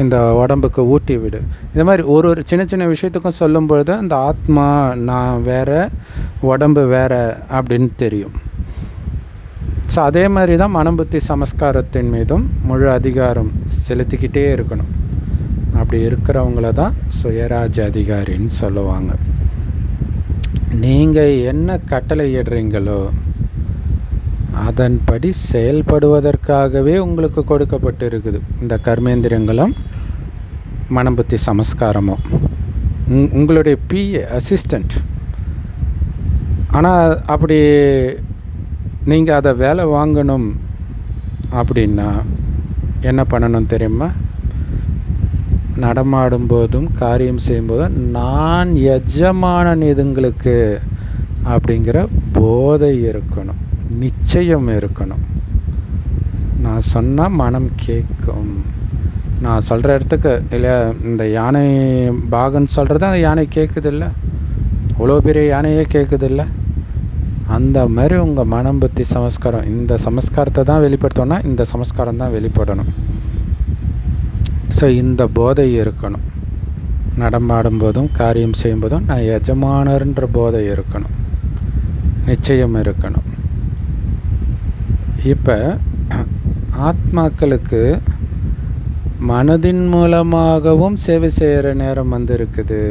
இந்த உடம்புக்கு ஊட்டி விடு. இந்த மாதிரி ஒரு சின்ன சின்ன விஷயத்துக்கும் சொல்லும்பொழுது அந்த ஆத்மா நான் வேறு, உடம்பு வேறு அப்படின்னு தெரியும். ஸோ அதே மாதிரி தான் மனம் புத்தி சமஸ்காரத்தின் மீதும் முழு அதிகாரம் செலுத்திக்கிட்டே இருக்கணும். அப்படி இருக்கிறவங்கள தான் சுயராஜ்ய அதிகாரின்னு சொல்லுவாங்க. நீங்கள் என்ன கட்டளை இடுறீங்களோ அதன்படி செயல்படுவதற்காகவே உங்களுக்கு கொடுக்கப்பட்டு இருக்குது இந்த கர்மேந்திரியங்களும் மனம் புத்தி சமஸ்காரமும். உங்களுடைய பிஏ அசிஸ்டண்ட். ஆனால் அப்படி நீங்கள் அதை வேலை வாங்கணும் அப்படின்னா என்ன பண்ணணும் தெரியுமா? நடமாடும் போதும் காரியம் செய்யும்போதும் நான் எஜமானன் இதுங்களுக்கு அப்படிங்கிற போதை இருக்கணும், நிச்சயம் இருக்கணும். நான் சொன்னால் மனம் கேட்கும். நான் சொல்கிற இடத்துக்கு இல்லை, இந்த யானை பாகன்னு சொல்கிறது அந்த யானை கேட்குதில்ல, அவ்வளோ பெரிய யானையே கேட்குதில்ல. அந்த மாதிரி உங்கள் மனம் புத்தி சமஸ்காரம், இந்த சமஸ்காரத்தை தான் வெளிப்படுத்தோன்னா இந்த சமஸ்காரம் தான் வெளிப்படணும். ஸோ இந்த போதை இருக்கணும். நடமாடும் போதும் காரியம் செய்யும்போதும் நான் எஜமானர்ன்ற போதை இருக்கணும், நிச்சயம் இருக்கணும். இப்போ ஆத்மாக்களுக்கு மனதின் மூலமாகவும் சேவை செய்கிற நேரம் இருக்குது.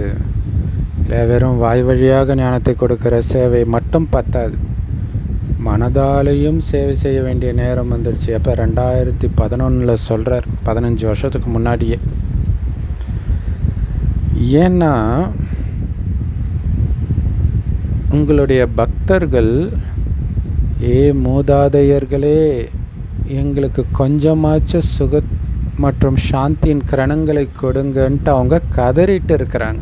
இல்லை, வெறும் வாய் வழியாக ஞானத்தை கொடுக்குற சேவை மட்டும் பத்தாது, மனதாலையும் சேவை செய்ய வேண்டிய நேரம் வந்துடுச்சு. அப்போ 2011 சொல்கிறார், 15 வருஷத்துக்கு முன்னாடியே. ஏன்னா உங்களுடைய பக்தர்கள், ஏ மூதாதையர்களே, எங்களுக்கு கொஞ்சமாச்சும் சுக மற்றும் சாந்தியின் கிரணங்களை கொடுங்கன்ட்டு அவங்க கதறிட்டு இருக்கிறாங்க.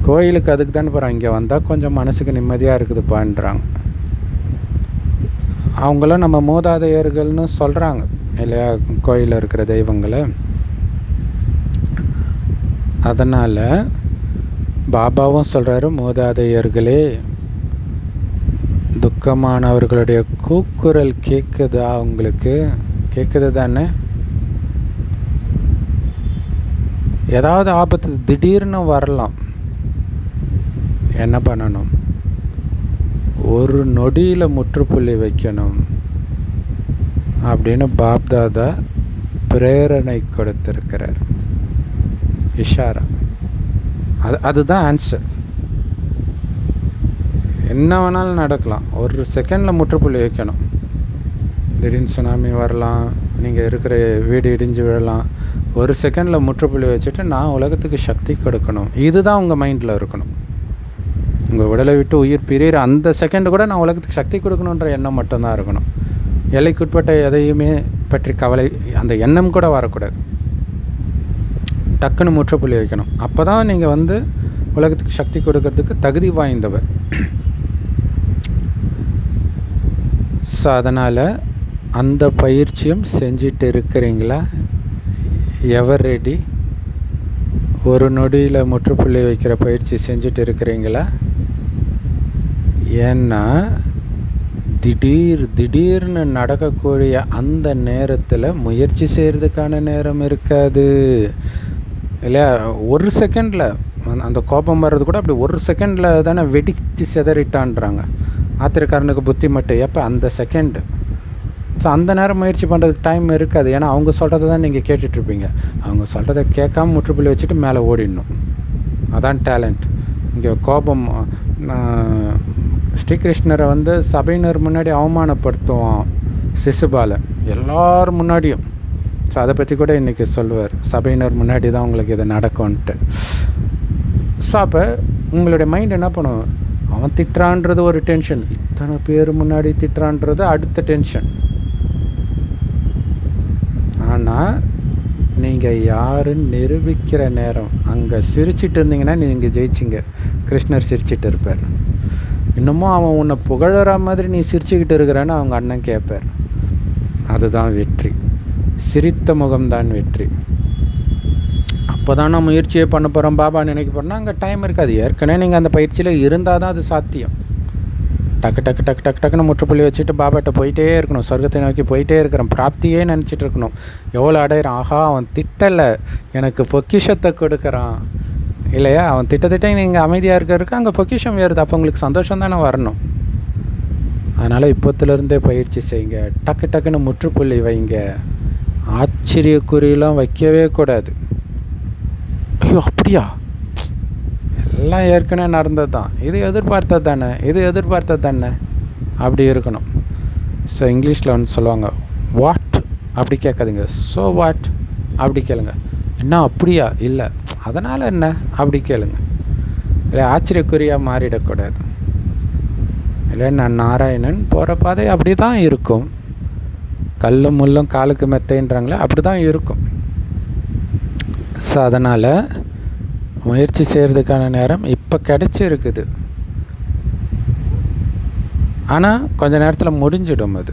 கோயிலுக்கு அதுக்கு தானே போகிறாங்க, இங்கே வந்தால் கொஞ்சம் மனசுக்கு நிம்மதியாக இருக்குதுப்பான்றாங்க. அவங்களாம் நம்ம மூதாதையர்கள்னு சொல்கிறாங்க இல்லையா, கோயிலில் இருக்கிற தெய்வங்களை. அதனால் பாபாவும் சொல்கிறாரு, மூதாதையர்களே, துக்கமானவர்களுடைய கூக்குரல் கேட்குதா உங்களுக்கு? கேட்குது தானே? ஏதாவது ஆபத்து திடீர்னு வரலாம், என்ன பண்ணணும்? ஒரு நொடியில் முற்றுப்புள்ளி வைக்கணும் அப்படின்னு பாப்தாதா பிரேரணை கொடுத்துருக்கிறார். இஷாரா, அதுதான் ஆன்சர். என்ன வேணாலும் நடக்கலாம், ஒரு செகண்டில் முற்றுப்புள்ளி வைக்கணும். திடீர்னு சுனாமி வரலாம், நீங்கள் இருக்கிற வீடு இடிஞ்சு விழலாம். ஒரு செகண்டில் முற்றுப்புள்ளி வச்சுட்டு நான் உலகத்துக்கு சக்தி கொடுக்கணும், இதுதான் உங்கள் மைண்டில் இருக்கணும். உங்கள் உடலை விட்டு உயிர் பிரிகிற அந்த செகண்டு கூட நான் உலகத்துக்கு சக்தி கொடுக்கணுன்ற எண்ணம் மட்டும்தான் இருக்கணும். எல்லைக்குட்பட்ட எதையுமே பற்றி கவலை, அந்த எண்ணம் கூட வரக்கூடாது. டக்குன்னு முற்றுப்புள்ளி வைக்கணும். அப்போ தான் நீங்கள் உலகத்துக்கு சக்தி கொடுக்கறதுக்கு தகுதி வாய்ந்தவர். ஸோ அதனால் அந்த பயிற்சியும் செஞ்சிட்டு இருக்கிறீங்களா? எவர் ரெடி? ஒரு நொடியில் முற்றுப்புள்ளி வைக்கிற பயிற்சி செஞ்சுட்டு இருக்கிறீங்களா? ஏன்னா திடீர்னு நடக்கக்கூடிய அந்த நேரத்தில் முயற்சி செய்கிறதுக்கான நேரம் இருக்காது இல்லையா? ஒரு செகண்டில் அந்த கோபம் வர்றது கூட அப்படி ஒரு செகண்டில் தானே வெடிச்சு செதறிட்டான்றாங்க. ஆத்திரக்காரனுக்கு புத்தி மட்டும் எப்போ? அந்த செகண்டு. ஸோ அந்த நேரம் முயற்சி பண்ணுறதுக்கு டைம் இருக்காது. ஏன்னா அவங்க சொல்கிறத தான் நீங்கள் கேட்டுட்ருப்பீங்க. அவங்க சொல்கிறத கேட்காம முற்றுப்புள்ளி வச்சுட்டு மேலே ஓடிடணும். அதான் டேலண்ட். இங்கே கோபம், ஸ்ரீகிருஷ்ணரை சபையினர் முன்னாடி அவமானப்படுத்துவான் சிசுபாலை, எல்லோரும் முன்னாடியும். ஸோ அதை பற்றி கூட இன்றைக்கி சொல்லுவார், சபையினர் முன்னாடி தான் உங்களுக்கு இது நடக்கும்ன்ட்டு. ஸோ அப்போ உங்களுடைய மைண்ட் என்ன பண்ணும்? அவன் திட்டுறான்றது ஒரு டென்ஷன், இத்தனை பேர் முன்னாடி திட்டுறான்றது அடுத்த டென்ஷன். ஆனால் நீங்கள் யாருன்னு நிரூபிக்கிற நேரம் அங்கே சிரிச்சிட்டு இருந்தீங்கன்னா நீங்கள் ஜெயிச்சிங்க. கிருஷ்ணர் சிரிச்சிட்டு இருப்பார். இன்னமும் அவன் உன்னை புகழற மாதிரி நீ சிரிச்சுக்கிட்டு இருக்கிறான்னு அவங்க அண்ணன் கேட்பார். அதுதான் வெற்றி. சிரித்த முகம்தான் வெற்றி. அப்போ தான் நான் முயற்சியே பண்ண போகிறோம், பாபா நினைக்க போகிறோன்னா அங்கே டைம் இருக்காது. ஏற்கனவே நீங்கள் அந்த பயிற்சியில் இருந்தால் தான் அது சாத்தியம். டக்கு டக்கு டக்கு டக்கு டக்குன்னு முற்றுப்புள்ளி வச்சுட்டு பாபாட்ட போயிட்டே இருக்கணும். சொர்க்கத்தை நோக்கி போயிட்டே இருக்கிறோம். பிராப்தியே நினச்சிட்டு இருக்கணும். எவ்வளோ அடையிறான், ஆஹா அவன் திட்டலை, எனக்கு பொக்கிஷத்தை கொடுக்குறான் இல்லையா? அவன் திட்டத்திட்ட நீங்கள் அமைதியாக இருக்கிறதுக்கு அங்கே பொக்கிஷம் ஏறுது. அப்போ உங்களுக்கு சந்தோஷம் தானே வரணும். அதனால் இப்போத்துலேருந்தே பயிற்சி செய்யுங்க. டக்கு டக்குன்னு முற்றுப்புள்ளி வைங்க. ஆச்சரியக்குறியெல்லாம் வைக்கவே கூடாது. ஐயோ அப்படியா, எல்லாம் ஏற்கனவே நடந்தது தான், இது எதிர்பார்த்தது தானே, இது எதிர்பார்த்தது தானே, அப்படி இருக்கணும். ஸோ இங்கிலீஷில் வந்து சொல்லுவாங்க, வாட் அப்படி கேட்காதீங்க, ஸோ வாட் அப்படி கேளுங்க. என்ன அப்படியா, இல்லை அதனால் என்ன அப்படி கேளுங்க. இல்லை ஆச்சரியக்குறியாக மாறிடக்கூடாது. இல்லை நான் நாராயணன் போகிற பாதை அப்படி தான் இருக்கும். கல்லும் முள்ளும் காலுக்கு மெத்தைன்றாங்களே அப்படி தான் இருக்கும். ஸோ அதனால் முயற்சி செய்கிறதுக்கான நேரம் இப்போ கிடச்சிருக்குது. ஆனால் கொஞ்ச நேரத்தில் முடிஞ்சிடும் அது.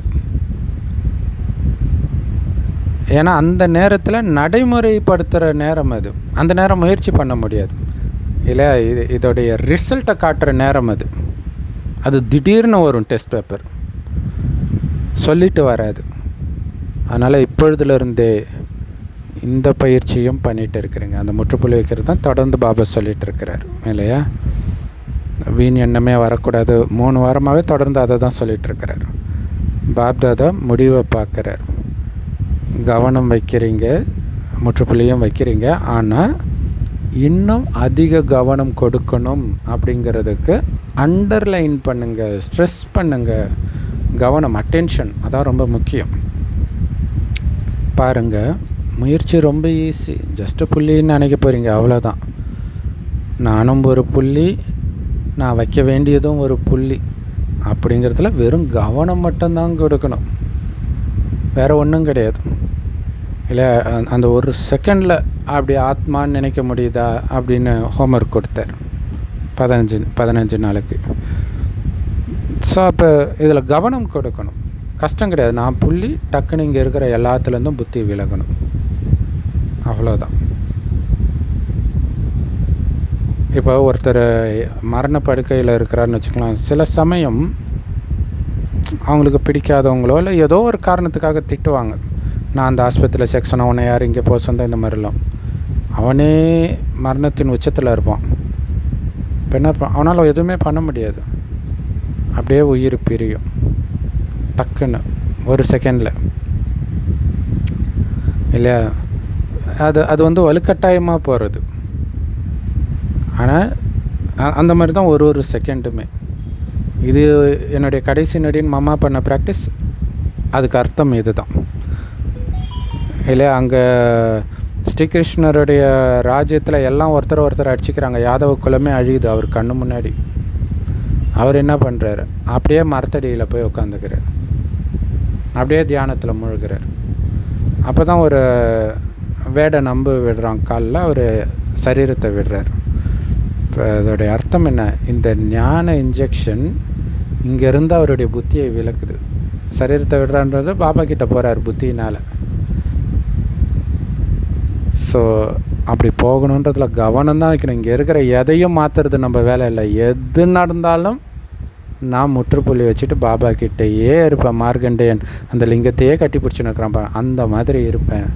ஏன்னா அந்த நேரத்தில் நடைமுறைப்படுத்துகிற நேரம் அது. அந்த நேரம் முயற்சி பண்ண முடியாது இல்லை, இதோடைய ரிசல்ட்டை காட்டுற நேரம் அது. அது திடீர்னு வரும், டெஸ்ட் பேப்பர் சொல்லிட்டு வராது. அதனால் இப்பொழுதுலேருந்தே இந்த பயிற்சியும் பண்ணிகிட்டு இருக்கிறீங்க. அந்த முற்றுப்புள்ளி வைக்கிறது தான் தொடர்ந்து பாபா சொல்லிகிட்டு இருக்கிறார் இல்லையா? வீண் எண்ணமே வரக்கூடாது. 3 வாரமாகவே தொடர்ந்து அதை தான் சொல்லிகிட்ருக்கிறார். பாப்தாதா முடிவை பார்க்குறார். கவனம் வைக்கிறீங்க, முற்றுப்புள்ளியும் வைக்கிறீங்க, ஆனால் இன்னும் அதிக கவனம் கொடுக்கணும் அப்படிங்கிறதுக்கு அண்டர்லைன் பண்ணுங்கள், ஸ்ட்ரெஸ் பண்ணுங்கள். கவனம், அட்டென்ஷன், அதான் ரொம்ப முக்கியம். பாருங்கள், முயற்சி ரொம்ப ஈஸி. ஜஸ்ட்டு புள்ளின்னு நினைக்க போகிறீங்க, அவ்வளோதான். நானும் ஒரு புள்ளி, நான் வைக்க வேண்டியதும் ஒரு புள்ளி. அப்படிங்கிறதுல வெறும் கவனம் மட்டும்தான் கொடுக்கணும், வேறு ஒன்றும் கிடையாது இல்லை. அந்த ஒரு செகண்டில் அப்படி ஆத்மான்னு நினைக்க முடியுதா அப்படின்னு ஹோம்ஒர்க் கொடுத்தார் 15 நாளுக்கு. ஸோ அப்போ இதில் கவனம் கொடுக்கணும், கஷ்டம் கிடையாது. நான் புள்ளி, டக்குன்னு இங்கே இருக்கிற எல்லாத்துலேருந்தும் புத்தி விலகணும், அவ்வளோதான். இப்போ ஒருத்தர் மரண படுக்கையில் இருக்கிறாருன்னு வச்சுக்கலாம். சில சமயம் அவங்களுக்கு பிடிக்காதவங்களோ இல்லை ஏதோ ஒரு காரணத்துக்காக திட்டுவாங்க. நான் அந்த ஆஸ்பத்திரியில் செக்ஷன், அவனை யார் இங்கே போக சொந்த, இந்த மாதிரிலாம். அவனே மரணத்தின் உச்சத்தில் இருப்பான். இப்போ என்ன அவனால் எதுவுமே பண்ண முடியாது. அப்படியே உயிர் பிரியும் டக்குன்னு ஒரு செகண்டில் இல்லையா? அது வந்து வலுக்கட்டாயமாக போகிறது. ஆனால் அந்த மாதிரி தான் ஒரு செகண்டுமே. இது என்னுடைய கடைசி நொடின்னு மாமா பண்ண ப்ராக்டிஸ். அதுக்கு அர்த்தம் இது தான் இல்லையா? அங்கே ஸ்ரீகிருஷ்ணருடைய ராஜ்யத்தில் எல்லாம் ஒருத்தர் அடிச்சுக்கிறாங்க. யாதவ குலமே அழியுது அவர் கண்ணு முன்னாடி. அவர் என்ன பண்ணுறாரு, அப்படியே மரத்தடியில் போய் உட்காந்துக்கிறார், அப்படியே தியானத்தில் முழுகிறார். அப்போ தான் ஒரு வேடை நம்பு விடுறான் காலில், அவர் சரீரத்தை விடுறார். இப்போ அதோடைய அர்த்தம் என்ன? இந்த ஞான இன்ஜெக்ஷன் இங்கேருந்து அவருடைய புத்தியை விளக்குது. சரீரத்தை விடுறான்றது பாபா கிட்டே போகிறார் புத்தினால். ஸோ அப்படி போகணுன்றதுல கவனம் தான் வைக்கணும். இங்கே இருக்கிற எதையும் மாற்றுறது நம்ம வேலை இல்லை. எது நடந்தாலும் நான் முற்றுப்புள்ளி வச்சுட்டு பாபா கிட்டேயே இருப்பேன். மார்கண்டேயன் அந்த லிங்கத்தையே கட்டி பிடிச்சின்னு இருக்கிறான், அந்த மாதிரி இருப்பேன்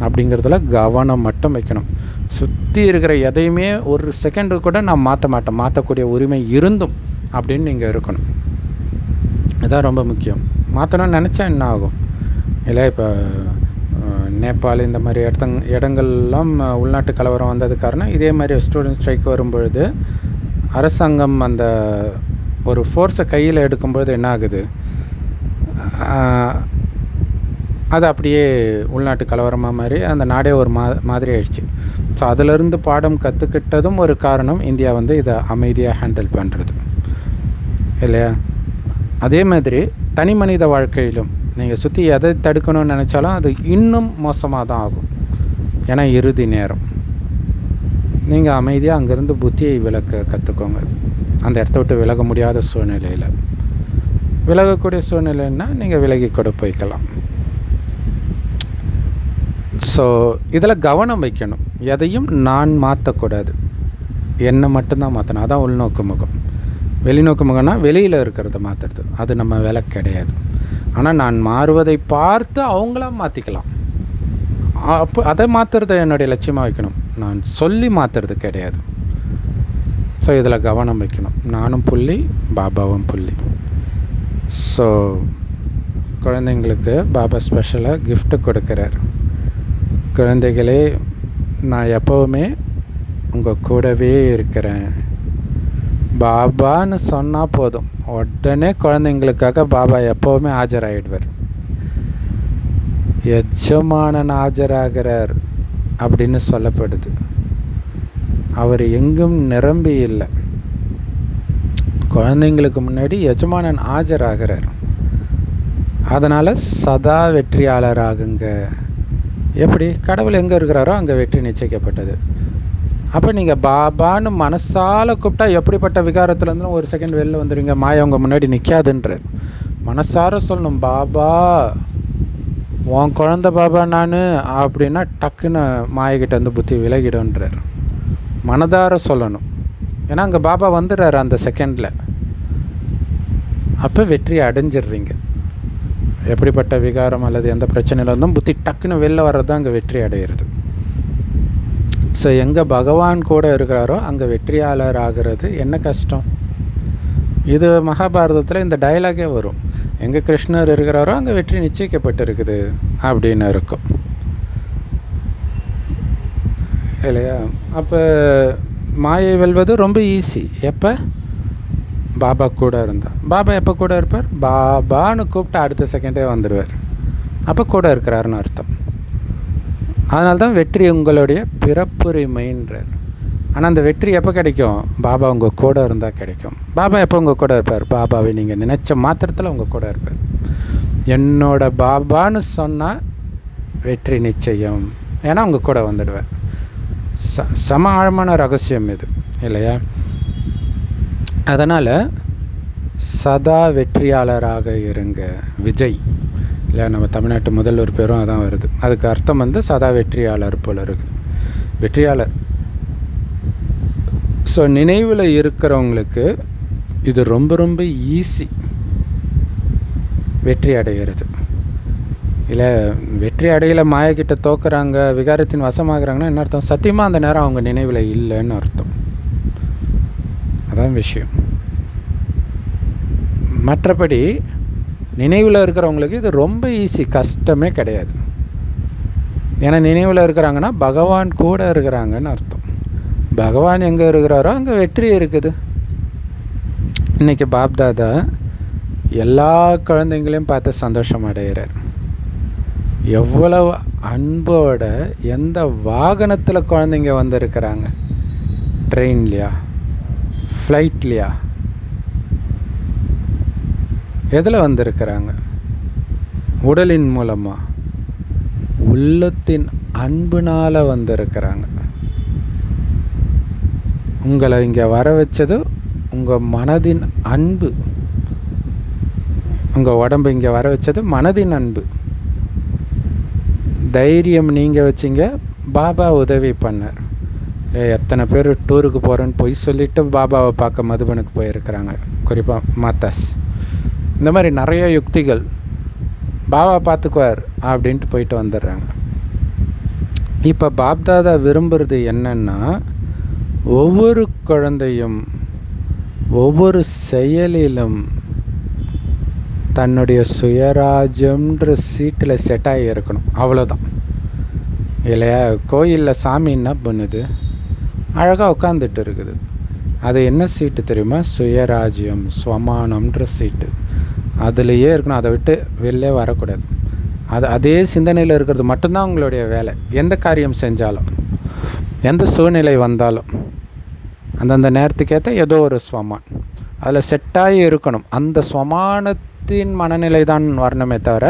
அப்படிங்கிறதுல கவனம் மட்டும் வைக்கணும். சுற்றி இருக்கிற எதையுமே ஒரு செகண்டு கூட நான் மாற்ற மாட்டேன், மாற்றக்கூடிய உரிமை இருந்தும் அப்படின்னு நீங்கள் இருக்கணும். இதுதான் ரொம்ப முக்கியம். மாற்றணும்னு நினச்சா என்ன ஆகும் இல்லை? இப்போ நேபாள் இந்த மாதிரி இடங்கள்லாம் உள்நாட்டு கலவரம் வந்தது காரணம் இதே மாதிரி ஸ்டூடெண்ட் ஸ்ட்ரைக் வரும்பொழுது அரசாங்கம் அந்த ஒரு ஃபோர்ஸை கையில் எடுக்கும்பொழுது என்ன ஆகுது, அது அப்படியே உள்நாட்டு கலவரமாக மாதிரி அந்த நாடே ஒரு மாதிரி ஆயிடுச்சு. ஸோ அதிலிருந்து பாடம் கற்றுக்கிட்டதும் ஒரு காரணம், இந்தியா வந்து இதை அமைதியாக ஹேண்டில் பண்ணுறது. இல்லையா? அதே மாதிரி தனி மனித வாழ்க்கையிலும் நீங்கள் சுற்றி எதை தடுக்கணும்னு நினச்சாலும் அது இன்னும் மோசமாக தான் ஆகும். ஏன்னா இறுதி நேரம். நீங்கள் அமைதியாக அங்கேருந்து புத்தியை விலக்க கற்றுக்கோங்க. அந்த இடத்த விட்டு விலக முடியாத சூழ்நிலையில். விலகக்கூடிய சூழ்நிலைன்னா நீங்கள் விலகி கூட போய்க்கலாம். ஸோ இதில் கவனம் வைக்கணும். எதையும் நான் மாற்றக்கூடாது, என்னை மட்டும்தான் மாற்றணும். அதான் உள்நோக்கு முகம். வெளிநோக்கு முகம்னா வெளியில் இருக்கிறத மாற்றுறது, அது நம்ம வேலை கிடையாது. ஆனால் நான் மாறுவதை பார்த்து அவங்களாம் மாற்றிக்கலாம். அப்போ அதை மாற்றுறத என்னுடைய லட்சியமாக வைக்கணும். நான் சொல்லி மாற்றுறது கிடையாது. ஸோ இதில் கவனம் வைக்கணும். நானும் புள்ளி, பாபாவும் புள்ளி. ஸோ குழந்தைங்களுக்கு பாபா ஸ்பெஷலாக கிஃப்ட்டு கொடுக்குறார். குழந்தைகளே, நான் எப்போவுமே உங்கள் கூடவே இருக்கிறேன். பாபான்னு சொன்னால் போதும், உடனே குழந்தைங்களுக்காக பாபா எப்போவுமே ஆஜராகிடுவார். எஜமானன் ஆஜராகிறார் அப்படின்னு சொல்லப்படுது. அவர் எங்கும் நிரம்பி இல்லை. குழந்தைங்களுக்கு முன்னாடி எஜமானன் ஆஜராகிறார். அதனால் சதா வெற்றியாளராகுங்க. எப்படி? கடவுள் எங்கே இருக்கிறாரோ அங்கே வெற்றி நிச்சயிக்கப்பட்டது. அப்போ நீங்கள் பாபான்னு மனசால் கூப்பிட்டா எப்படிப்பட்ட விகாரத்துலேருந்து ஒரு செகண்ட் வெளில வந்துடுவீங்க. மாயா உங்கள் முன்னாடி நிற்காதுன்றார். மனசார சொல்லணும், பாபா உன் குழந்த பாபா நான் அப்படின்னா டக்குன்னு மாயக்கிட்ட வந்து புத்தி விலகிடுன்றார். மனதார சொல்லணும். ஏன்னா அங்கே பாபா வந்துடுறாரு அந்த செகண்டில். அப்போ வெற்றி அடைஞ்சிடுறீங்க. எப்படிப்பட்ட விகாரம் அல்லது எந்த பிரச்சனையில் இருந்தும் புத்தி டக்குன்னு வெளில வர்றது தான் அங்கே வெற்றி அடையிறது. ஸோ எங்கே பகவான் கூட இருக்கிறாரோ அங்கே வெற்றியாளர் ஆகிறது என்ன கஷ்டம்? இது மகாபாரதத்தில் இந்த டயலாகே வரும். எங்கே கிருஷ்ணர் இருக்கிறாரோ அங்கே வெற்றி நிச்சயிக்கப்பட்டு இருக்குது அப்படின்னு இருக்கும் இல்லையா? அப்போ மாயை வெல்வது ரொம்ப ஈஸி. எப்போ? பாபா கூட இருந்தால். பாபா எப்போ கூட இருப்பார்? பாபான்னு கூப்பிட்டு அடுத்த செகண்டே வந்துடுவார். அப்போ கூட இருக்கிறாருன்னு அர்த்தம். அதனால தான் வெற்றி உங்களுடைய பிறப்புரிமைன்றார். ஆனால் அந்த வெற்றி எப்போ கிடைக்கும்? பாபா உங்கள் கூட இருந்தால் கிடைக்கும். பாபா எப்போ உங்கள் கூட இருப்பார்? பாபாவை நீங்கள் நினச்ச மாத்திரத்தில் உங்கள் கூட இருப்பார். என்னோட பாபான்னு சொன்னால் வெற்றி நிச்சயம். ஏன்னா உங்கள் கூட வந்துடுவார். சம ஆழமான ரகசியம் இது இல்லையா? அதனால் சதா வெற்றியாளராக இருங்க. விஜய் இல்லை, நம்ம தமிழ்நாட்டு முதல்வர் பேரும் அதான் வருது. அதுக்கு அர்த்தம் வந்து சதா வெற்றியாளர் போல் இருக்குது. வெற்றியாளர். ஸோ நினைவில் இருக்கிறவங்களுக்கு இது ரொம்ப ரொம்ப ஈஸி வெற்றி அடைகிறது. இல்லை வெற்றி அடையில் மாயக்கிட்ட தோக்குறாங்க, விகாரத்தின் வசமாகறாங்கன்னா என்ன அர்த்தம்? சத்தியமாக அந்த நேரம் அவங்க நினைவில் இல்லைன்னு அர்த்தம். அதான் விஷயம். மற்றபடி நினைவில் இருக்கிறவங்களுக்கு இது ரொம்ப ஈஸி, கஷ்டமே கிடையாது. ஏன்னா நினைவில் இருக்கிறாங்கன்னா பகவான் கூட இருக்கிறாங்கன்னு அர்த்தம். பகவான் எங்கே இருக்கிறாரோ அங்கே வெற்றி இருக்குது. இன்றைக்கி பாப்தாதா எல்லா குழந்தைங்களையும் பார்த்து சந்தோஷம் அடைகிறார். எவ்வளவு அன்போட எந்த வாகனத்தில் குழந்தைங்க வந்திருக்கிறாங்க? ட்ரெயின்லையா, ஃப்ளைட்லையா, எதில் வந்திருக்கிறாங்க? உடலின் மூலமாக, உள்ளத்தின் அன்புனால் வந்திருக்கிறாங்க. உங்களை இங்கே வர வச்சது உங்கள் மனதின் அன்பு. உங்கள் உடம்பு இங்கே வர வச்சது மனதின் அன்பு. தைரியம் நீங்கள் வச்சிங்க, பாபா உதவி பண்ணார். எத்தனை பேர் டூருக்கு போகிறேன்னு போய் சொல்லிவிட்டு பாபாவை பார்க்க மதுபனுக்கு போயிருக்கிறாங்க. குறிப்பாக மாத்தாஸ். இந்த மாதிரி நிறைய யுக்திகள். பாபா பார்த்துக்குவார் அப்படின்ட்டு போயிட்டு வந்துடுறாங்க. இப்போ பாப்தாதா விரும்புகிறது என்னென்னா, ஒவ்வொரு குழந்தையும் ஒவ்வொரு செயலிலும் தன்னுடைய சுயராஜ்யம்ன்ற சீட்டில் செட்டாகி இருக்கணும். அவ்வளோதான் இல்லையா? கோயிலில் சாமி என்ன பண்ணுது? அழகாக உட்காந்துட்டு இருக்குது. அது என்ன சீட்டு தெரியுமா? சுயராஜ்யம், ஸ்வமானம்ன்ற சீட்டு. அதுலேயே இருக்கணும். அதை விட்டு வெளிலே வரக்கூடாது. அதே சிந்தனையில் இருக்கிறது மட்டும்தான் உங்களுடைய வேலை. எந்த காரியம் செஞ்சாலும், எந்த சூழ்நிலை வந்தாலும், அந்தந்த நேரத்துக்கேற்ற ஏதோ ஒரு ஸ்வமான். அதில் செட்டாகி இருக்கணும். அந்த ஸ்வமானத்தின் மனநிலை தான் வரணுமே தவிர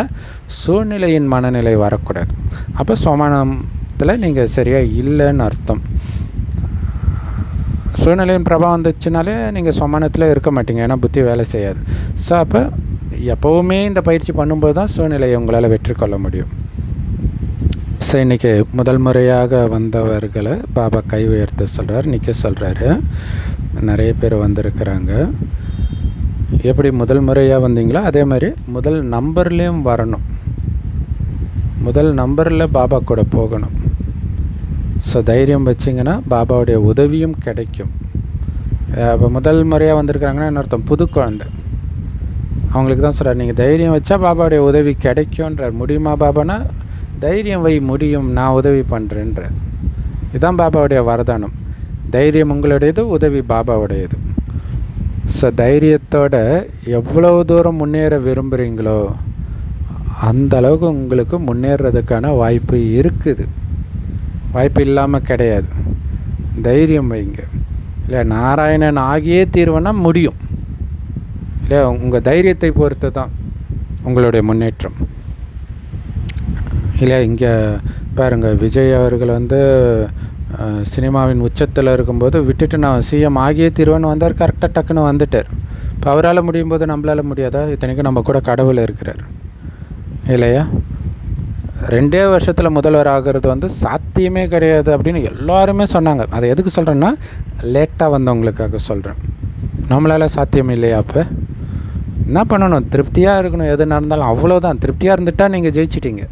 சூழ்நிலையின் மனநிலை வரக்கூடாது. அப்போ ஸ்வமானத்தில் நீங்கள் சரியாக இல்லைன்னு அர்த்தம். சூழ்நிலையின் பிரபாவம் வந்துச்சுனாலே நீங்கள் ஸ்வமானத்தில் இருக்க மாட்டீங்க, ஏன்னா புத்தி வேலை செய்யாது. ஸோ அப்போ எப்போவுமே இந்த பயிற்சி பண்ணும்போது தான் சூழ்நிலையை உங்களால் வெற்றி கொள்ள முடியும். ஸோ இன்றைக்கி முதல் முறையாக வந்தவர்களை பாபா கை உயர்த்த சொல்கிறார், நிற்க சொல்கிறாரு. நிறைய பேர் வந்திருக்கிறாங்க. எப்படி முதல் முறையாக வந்தீங்களோ அதே மாதிரி முதல் நம்பர்லேயும் வரணும். முதல் நம்பரில் பாபா கூட போகணும். ஸோ தைரியம் வச்சிங்கன்னா பாபாவுடைய உதவியும் கிடைக்கும். இப்போ முதல் முறையாக வந்திருக்கிறாங்கன்னா என்ன அர்த்தம்? புது குழந்தை. அவங்களுக்கு தான் சொல்கிறார், நீங்கள் தைரியம் வச்சா பாபாவுடைய உதவி கிடைக்கும்ன்றார். முடியுமா பாபானா? தைரியம் வை, முடியும், நான் உதவி பண்ணுறேன்றார். இதுதான் பாபாவுடைய வரதானம். தைரியம் உங்களுடையது, உதவி பாபாவுடையது. ஸோ தைரியத்தோட எவ்வளோ தூரம் முன்னேற விரும்புகிறீங்களோ அந்த அளவுக்கு உங்களுக்கு முன்னேறதுக்கான வாய்ப்பு இருக்குது. வாய்ப்பு இல்லாமல் கிடையாது. தைரியம் வைங்க. இல்லை நாராயணன் ஆகியே தீர்வுனா முடியும். இல்லை உங்கள் தைரியத்தை பொறுத்து தான் உங்களுடைய முன்னேற்றம். இல்லை இங்கே பாருங்கள், விஜய் அவர்கள் சினிமாவின் உச்சத்தில் இருக்கும்போது விட்டுட்டு நான் சிஎம் ஆகியே தீர்வுன்னு வந்தார். கரெக்டாக டக்குன்னு வந்துட்டார். இப்போ அவரால் முடியும் போது நம்மளால் முடியாதா? இத்தனைக்கும் நம்ம கூட கடவுள் இருக்கிறார் இல்லையா? 2 வருஷத்தில் முதல்வர் ஆகிறது சாத்தியமே கிடையாது அப்படின்னு எல்லாருமே சொன்னாங்க. அதை எதுக்கு சொல்கிறேன்னா, லேட்டாக வந்தவங்களுக்காக சொல்கிறேன். நம்மளால் சாத்தியம் இல்லையா? அப்போ என்ன பண்ணணும்? திருப்தியாக இருக்கணும். எது நடந்தாலும் அவ்வளோதான். திருப்தியாக இருந்துட்டால் நீங்கள் ஜெயிச்சிட்டிங்க.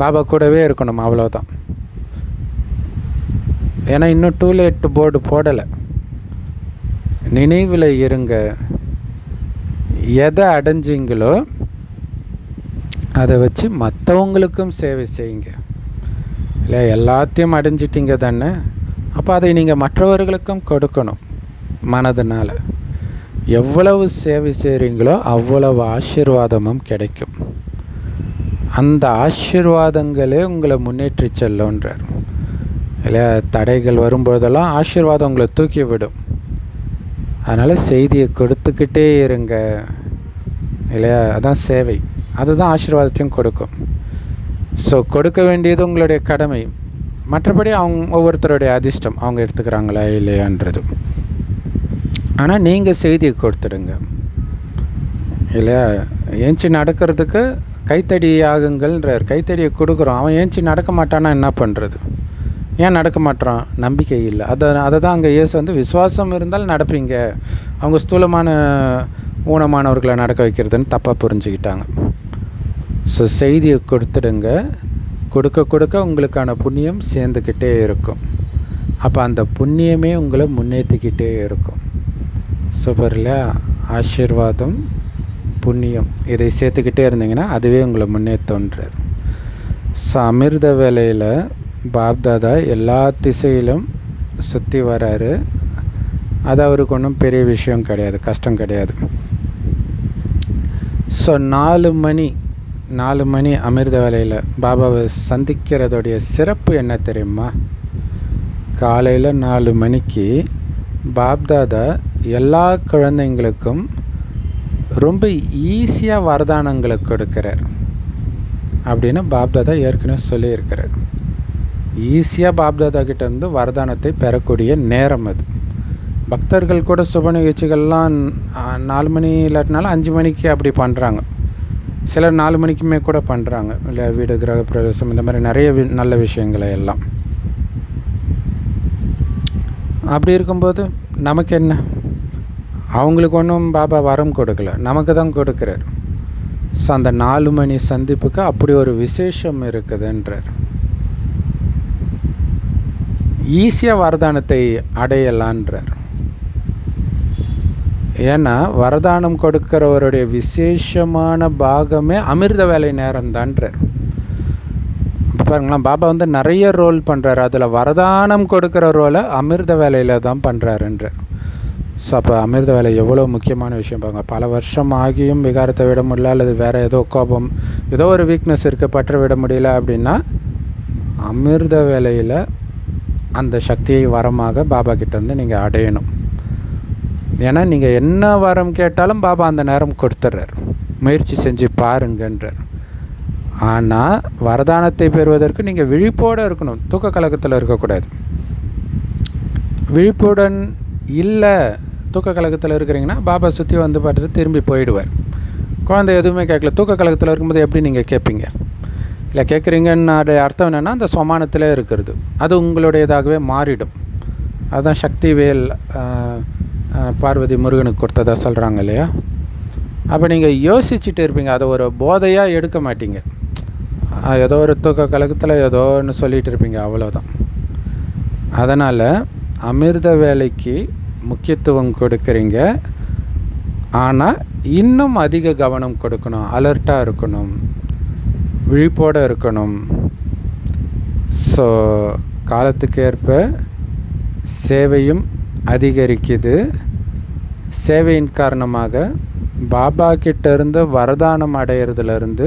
பாபா கூடவே இருக்கணும், அவ்வளோதான். ஏன்னா இன்னும் டூ லேட் போர்டு போடலை. நினைவில் இருங்க. எதை அடைஞ்சிங்களோ அதை வச்சு மற்றவங்களுக்கும் சேவை செய்யுங்க. இல்லை எல்லாத்தையும் அடைஞ்சிட்டிங்க தானே, அப்போ அதை நீங்கள் மற்றவர்களுக்கும் கொடுக்கணும். மனதுனால் எவ்வளவு சேவை செய்கிறீங்களோ அவ்வளவு ஆசீர்வாதமும் கிடைக்கும். அந்த ஆசீர்வாதங்களே உங்களை முன்னேற்றி செல்லுன்றார். இல்லை தடைகள் வரும்போதெல்லாம் ஆசீர்வாதம் உங்களை தூக்கி விடும். அதனால் செய்தியை கொடுத்துக்கிட்டே இருங்க. இல்லையா? அதான் சேவை. அதுதான் ஆசீர்வாதத்தையும் கொடுக்கும். ஸோ கொடுக்க வேண்டியது உங்களுடைய கடமை. மற்றபடி ஒவ்வொருத்தருடைய அதிர்ஷ்டம், அவங்க எடுத்துக்கிறாங்களா இல்லையான்றது. ஆனால் நீங்கள் செய்தியை கொடுத்துடுங்க. இல்லையா? ஏஞ்சி நடக்கிறதுக்கு கைத்தடி ஆகுங்கள்ன்றார். கைத்தடியை கொடுக்குறோம். அவன் ஏஞ்சி நடக்க மாட்டான்னா என்ன பண்ணுறது? ஏன் நடக்க மாட்டான்? நம்பிக்கை இல்லை. அதை தான் அங்கே இயேசு விசுவாசம் இருந்தால் நடப்பீங்க. அவங்க ஸ்தூலமான ஊனமானவர்களை நடக்க வைக்கிறதுன்னு தப்பாக புரிஞ்சுக்கிட்டாங்க. ஸோ செய்தியை கொடுத்துடுங்க. கொடுக்க கொடுக்க உங்களுக்கான புண்ணியம் சேர்ந்துக்கிட்டே இருக்கும். அப்போ அந்த புண்ணியமே உங்களை முன்னேற்றிக்கிட்டே இருக்கும். சூப்பர் இல்லையா? ஆசீர்வாதம், புண்ணியம், இதை சேர்த்துக்கிட்டே இருந்தீங்கன்னா அதுவே உங்களை முன்னேற்றன்றார். ஸோ அமிர்த வேலையில் பாப்தாதா எல்லா திசையிலும் சுற்றி வராரு. அது அவருக்கு ஒன்றும் பெரிய விஷயம் கிடையாது, கஷ்டம் கிடையாது. ஸோ 4 மணி அமிர்த வேலையில் பாபாவை சந்திக்கிறதோடைய சிறப்பு என்ன தெரியுமா? காலையில் 4 மணிக்கு பாப்தாதா எல்லா குழந்தைங்களுக்கும் ரொம்ப ஈஸியாக வரதானங்களை கொடுக்குறார் அப்படின்னு பாப்தாதா ஏற்கனவே சொல்லியிருக்கிறார். ஈஸியாக பாப்தாதா கிட்டேருந்து வரதானத்தை பெறக்கூடிய நேரம் அது. பக்தர்கள் கூட சுப நிகழ்ச்சிகள்லாம் 4 மணி இல்லாட்டினாலும் 5 மணிக்கு அப்படி பண்ணுறாங்க. சிலர் 4 மணிக்குமே கூட பண்ணுறாங்க. இல்லை வீடு கிரக பிரவேசம் இந்த மாதிரி நிறைய நல்ல விஷயங்களை எல்லாம். அப்படி இருக்கும்போது நமக்கு என்ன? அவங்களுக்கு ஒன்றும் பாபா வரம் கொடுக்கல, நமக்கு தான் கொடுக்குறார். ஸோ அந்த 4 மணி சந்திப்புக்கு அப்படி ஒரு விசேஷம் இருக்குதுன்றார். ஈஸியாக வரதானத்தை அடையலான்றார். ஏன்னா வரதானம் கொடுக்கிறவருடைய விசேஷமான பாகமே அமிர்த வேலை நேரம்தான்றார். இப்போ பாருங்களேன், பாபா நிறைய ரோல் பண்ணுறாரு. அதில் வரதானம் கொடுக்குற ரோலை அமிர்த வேலையில் தான் பண்ணுறாருன்றார். ஸோ அப்போ அமிர்த வேலை எவ்வளோ முக்கியமான விஷயம் பாருங்க. பல வருஷம் ஆகியும் விகாரத்தை விட முடியல, அல்லது வேறு ஏதோ கோபம், ஏதோ ஒரு வீக்னஸ் இருக்குது, பற்ற விட முடியல அப்படின்னா அமிர்த வேலையில் அந்த சக்தியை வரமாக பாபா கிட்டேருந்து நீங்கள் அடையணும். ஏன்னா நீங்கள் என்ன வரம் கேட்டாலும் பாபா அந்த நேரம் கொடுத்துட்றார், முயற்சி செஞ்சு பாருங்கன்றார். ஆனால் வரதானத்தை பெறுவதற்கு நீங்கள் விழிப்போடு இருக்கணும், தூக்க கலக்கத்தில் இருக்கக்கூடாது. விழிப்புடன் இல்லை, தூக்க கலக்கத்தில் இருக்கிறீங்கன்னா பாபா சுற்றி வந்து பார்த்துட்டு திரும்பி போயிடுவார். குழந்தை எதுவுமே கேட்கல, தூக்க கலக்கத்தில் இருக்கும்போது எப்படி நீங்கள் கேட்பீங்க? இல்லை கேட்குறீங்கன்னு அர்த்தம் என்னென்னா அந்த சமானத்திலே இருக்கிறது, அது உங்களுடையதாகவே மாறிடும். அதுதான் சக்தி வேல் பார்வதி முருகனுக்கு கொடுத்ததா சொல்கிறாங்க இல்லையா? அப்போ நீங்கள் யோசிச்சுட்டு இருப்பீங்க, அதை ஒரு போதையாக எடுக்க மாட்டீங்க. ஏதோ ஒரு தூக்க கலக்கத்தில் ஏதோ ஒன்று சொல்லிகிட்டு இருப்பீங்க, அவ்வளோதான். அதனால் அமிர்த வேலைக்கு முக்கியத்துவம் கொடுக்குறீங்க, ஆனால் இன்னும் அதிக கவனம் கொடுக்கணும், அலர்ட்டாக இருக்கணும், விழிப்போடு இருக்கணும். ஸோ காலத்துக்கு ஏற்ப சேவையும் அதிகரிக்குது. சேவையின் காரணமாக பாபா கிட்டேருந்து வரதானம் அடையிறதுலேருந்து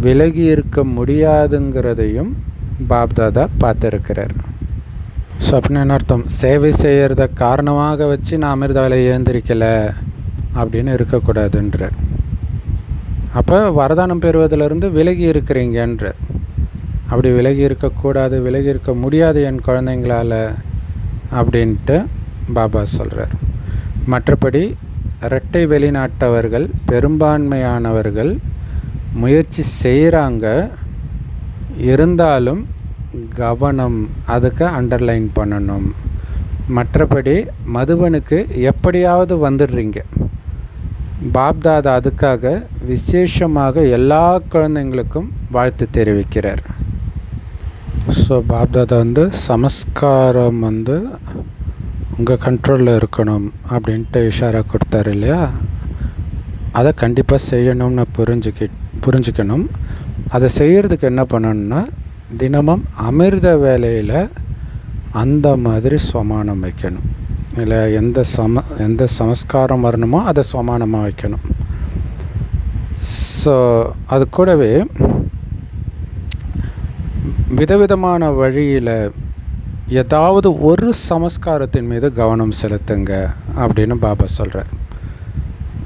விலகி இருக்க முடியாதுங்கிறதையும் பாப்தாதா பார்த்துருக்கிறார். ஸோ அப்படின்னு என்ன அர்த்தம்? சேவை செய்கிறத காரணமாக வச்சு நான் அமிர்த வேலையை ஏந்திரிக்கலை அப்படின்னு இருக்கக்கூடாதுன்றார். அப்போ வரதானம் பெறுவதிலிருந்து விலகி இருக்கிறீங்கன்றார். அப்படி விலகி இருக்கக்கூடாது, விலகி இருக்க முடியாது என் குழந்தைங்களால் அப்படின்ட்டு பாபா சொல்கிறார். மற்றபடி இரட்டை வெளிநாட்டவர்கள் பெரும்பான்மையானவர்கள் முயற்சி செய்கிறாங்க, இருந்தாலும் கவனம், அதுக்கு அண்டர்லைன் பண்ணணும். மற்றபடி மதுபனுக்கு எப்படியாவது வந்துடுறீங்க. பாப்தாதா அதுக்காக விசேஷமாக எல்லா குழந்தைங்களுக்கும் வாழ்த்து தெரிவிக்கிறார். ஸோ பாப்தாதா சமஸ்காரம் உங்கள் கண்ட்ரோலில் இருக்கணும் அப்படின்ட்டு இஷாரா கொடுத்தாரு இல்லையா? அதை கண்டிப்பாக செய்யணும்னு புரிஞ்சுக்கணும். அதை செய்கிறதுக்கு என்ன பண்ணணும்னா, தினமும் அமிர்த வேலையில் அந்த மாதிரி ஸ்வமானம் வைக்கணும். இல்லை எந்த சமஸ்காரம் வரணுமோ அதை ஸ்வமானமாக வைக்கணும். ஸோ அது கூடவே விதவிதமான வழியில் ஏதாவது ஒரு சமஸ்காரத்தின் மீது கவனம் செலுத்துங்க அப்படின்னு பாபா சொல்கிறார்.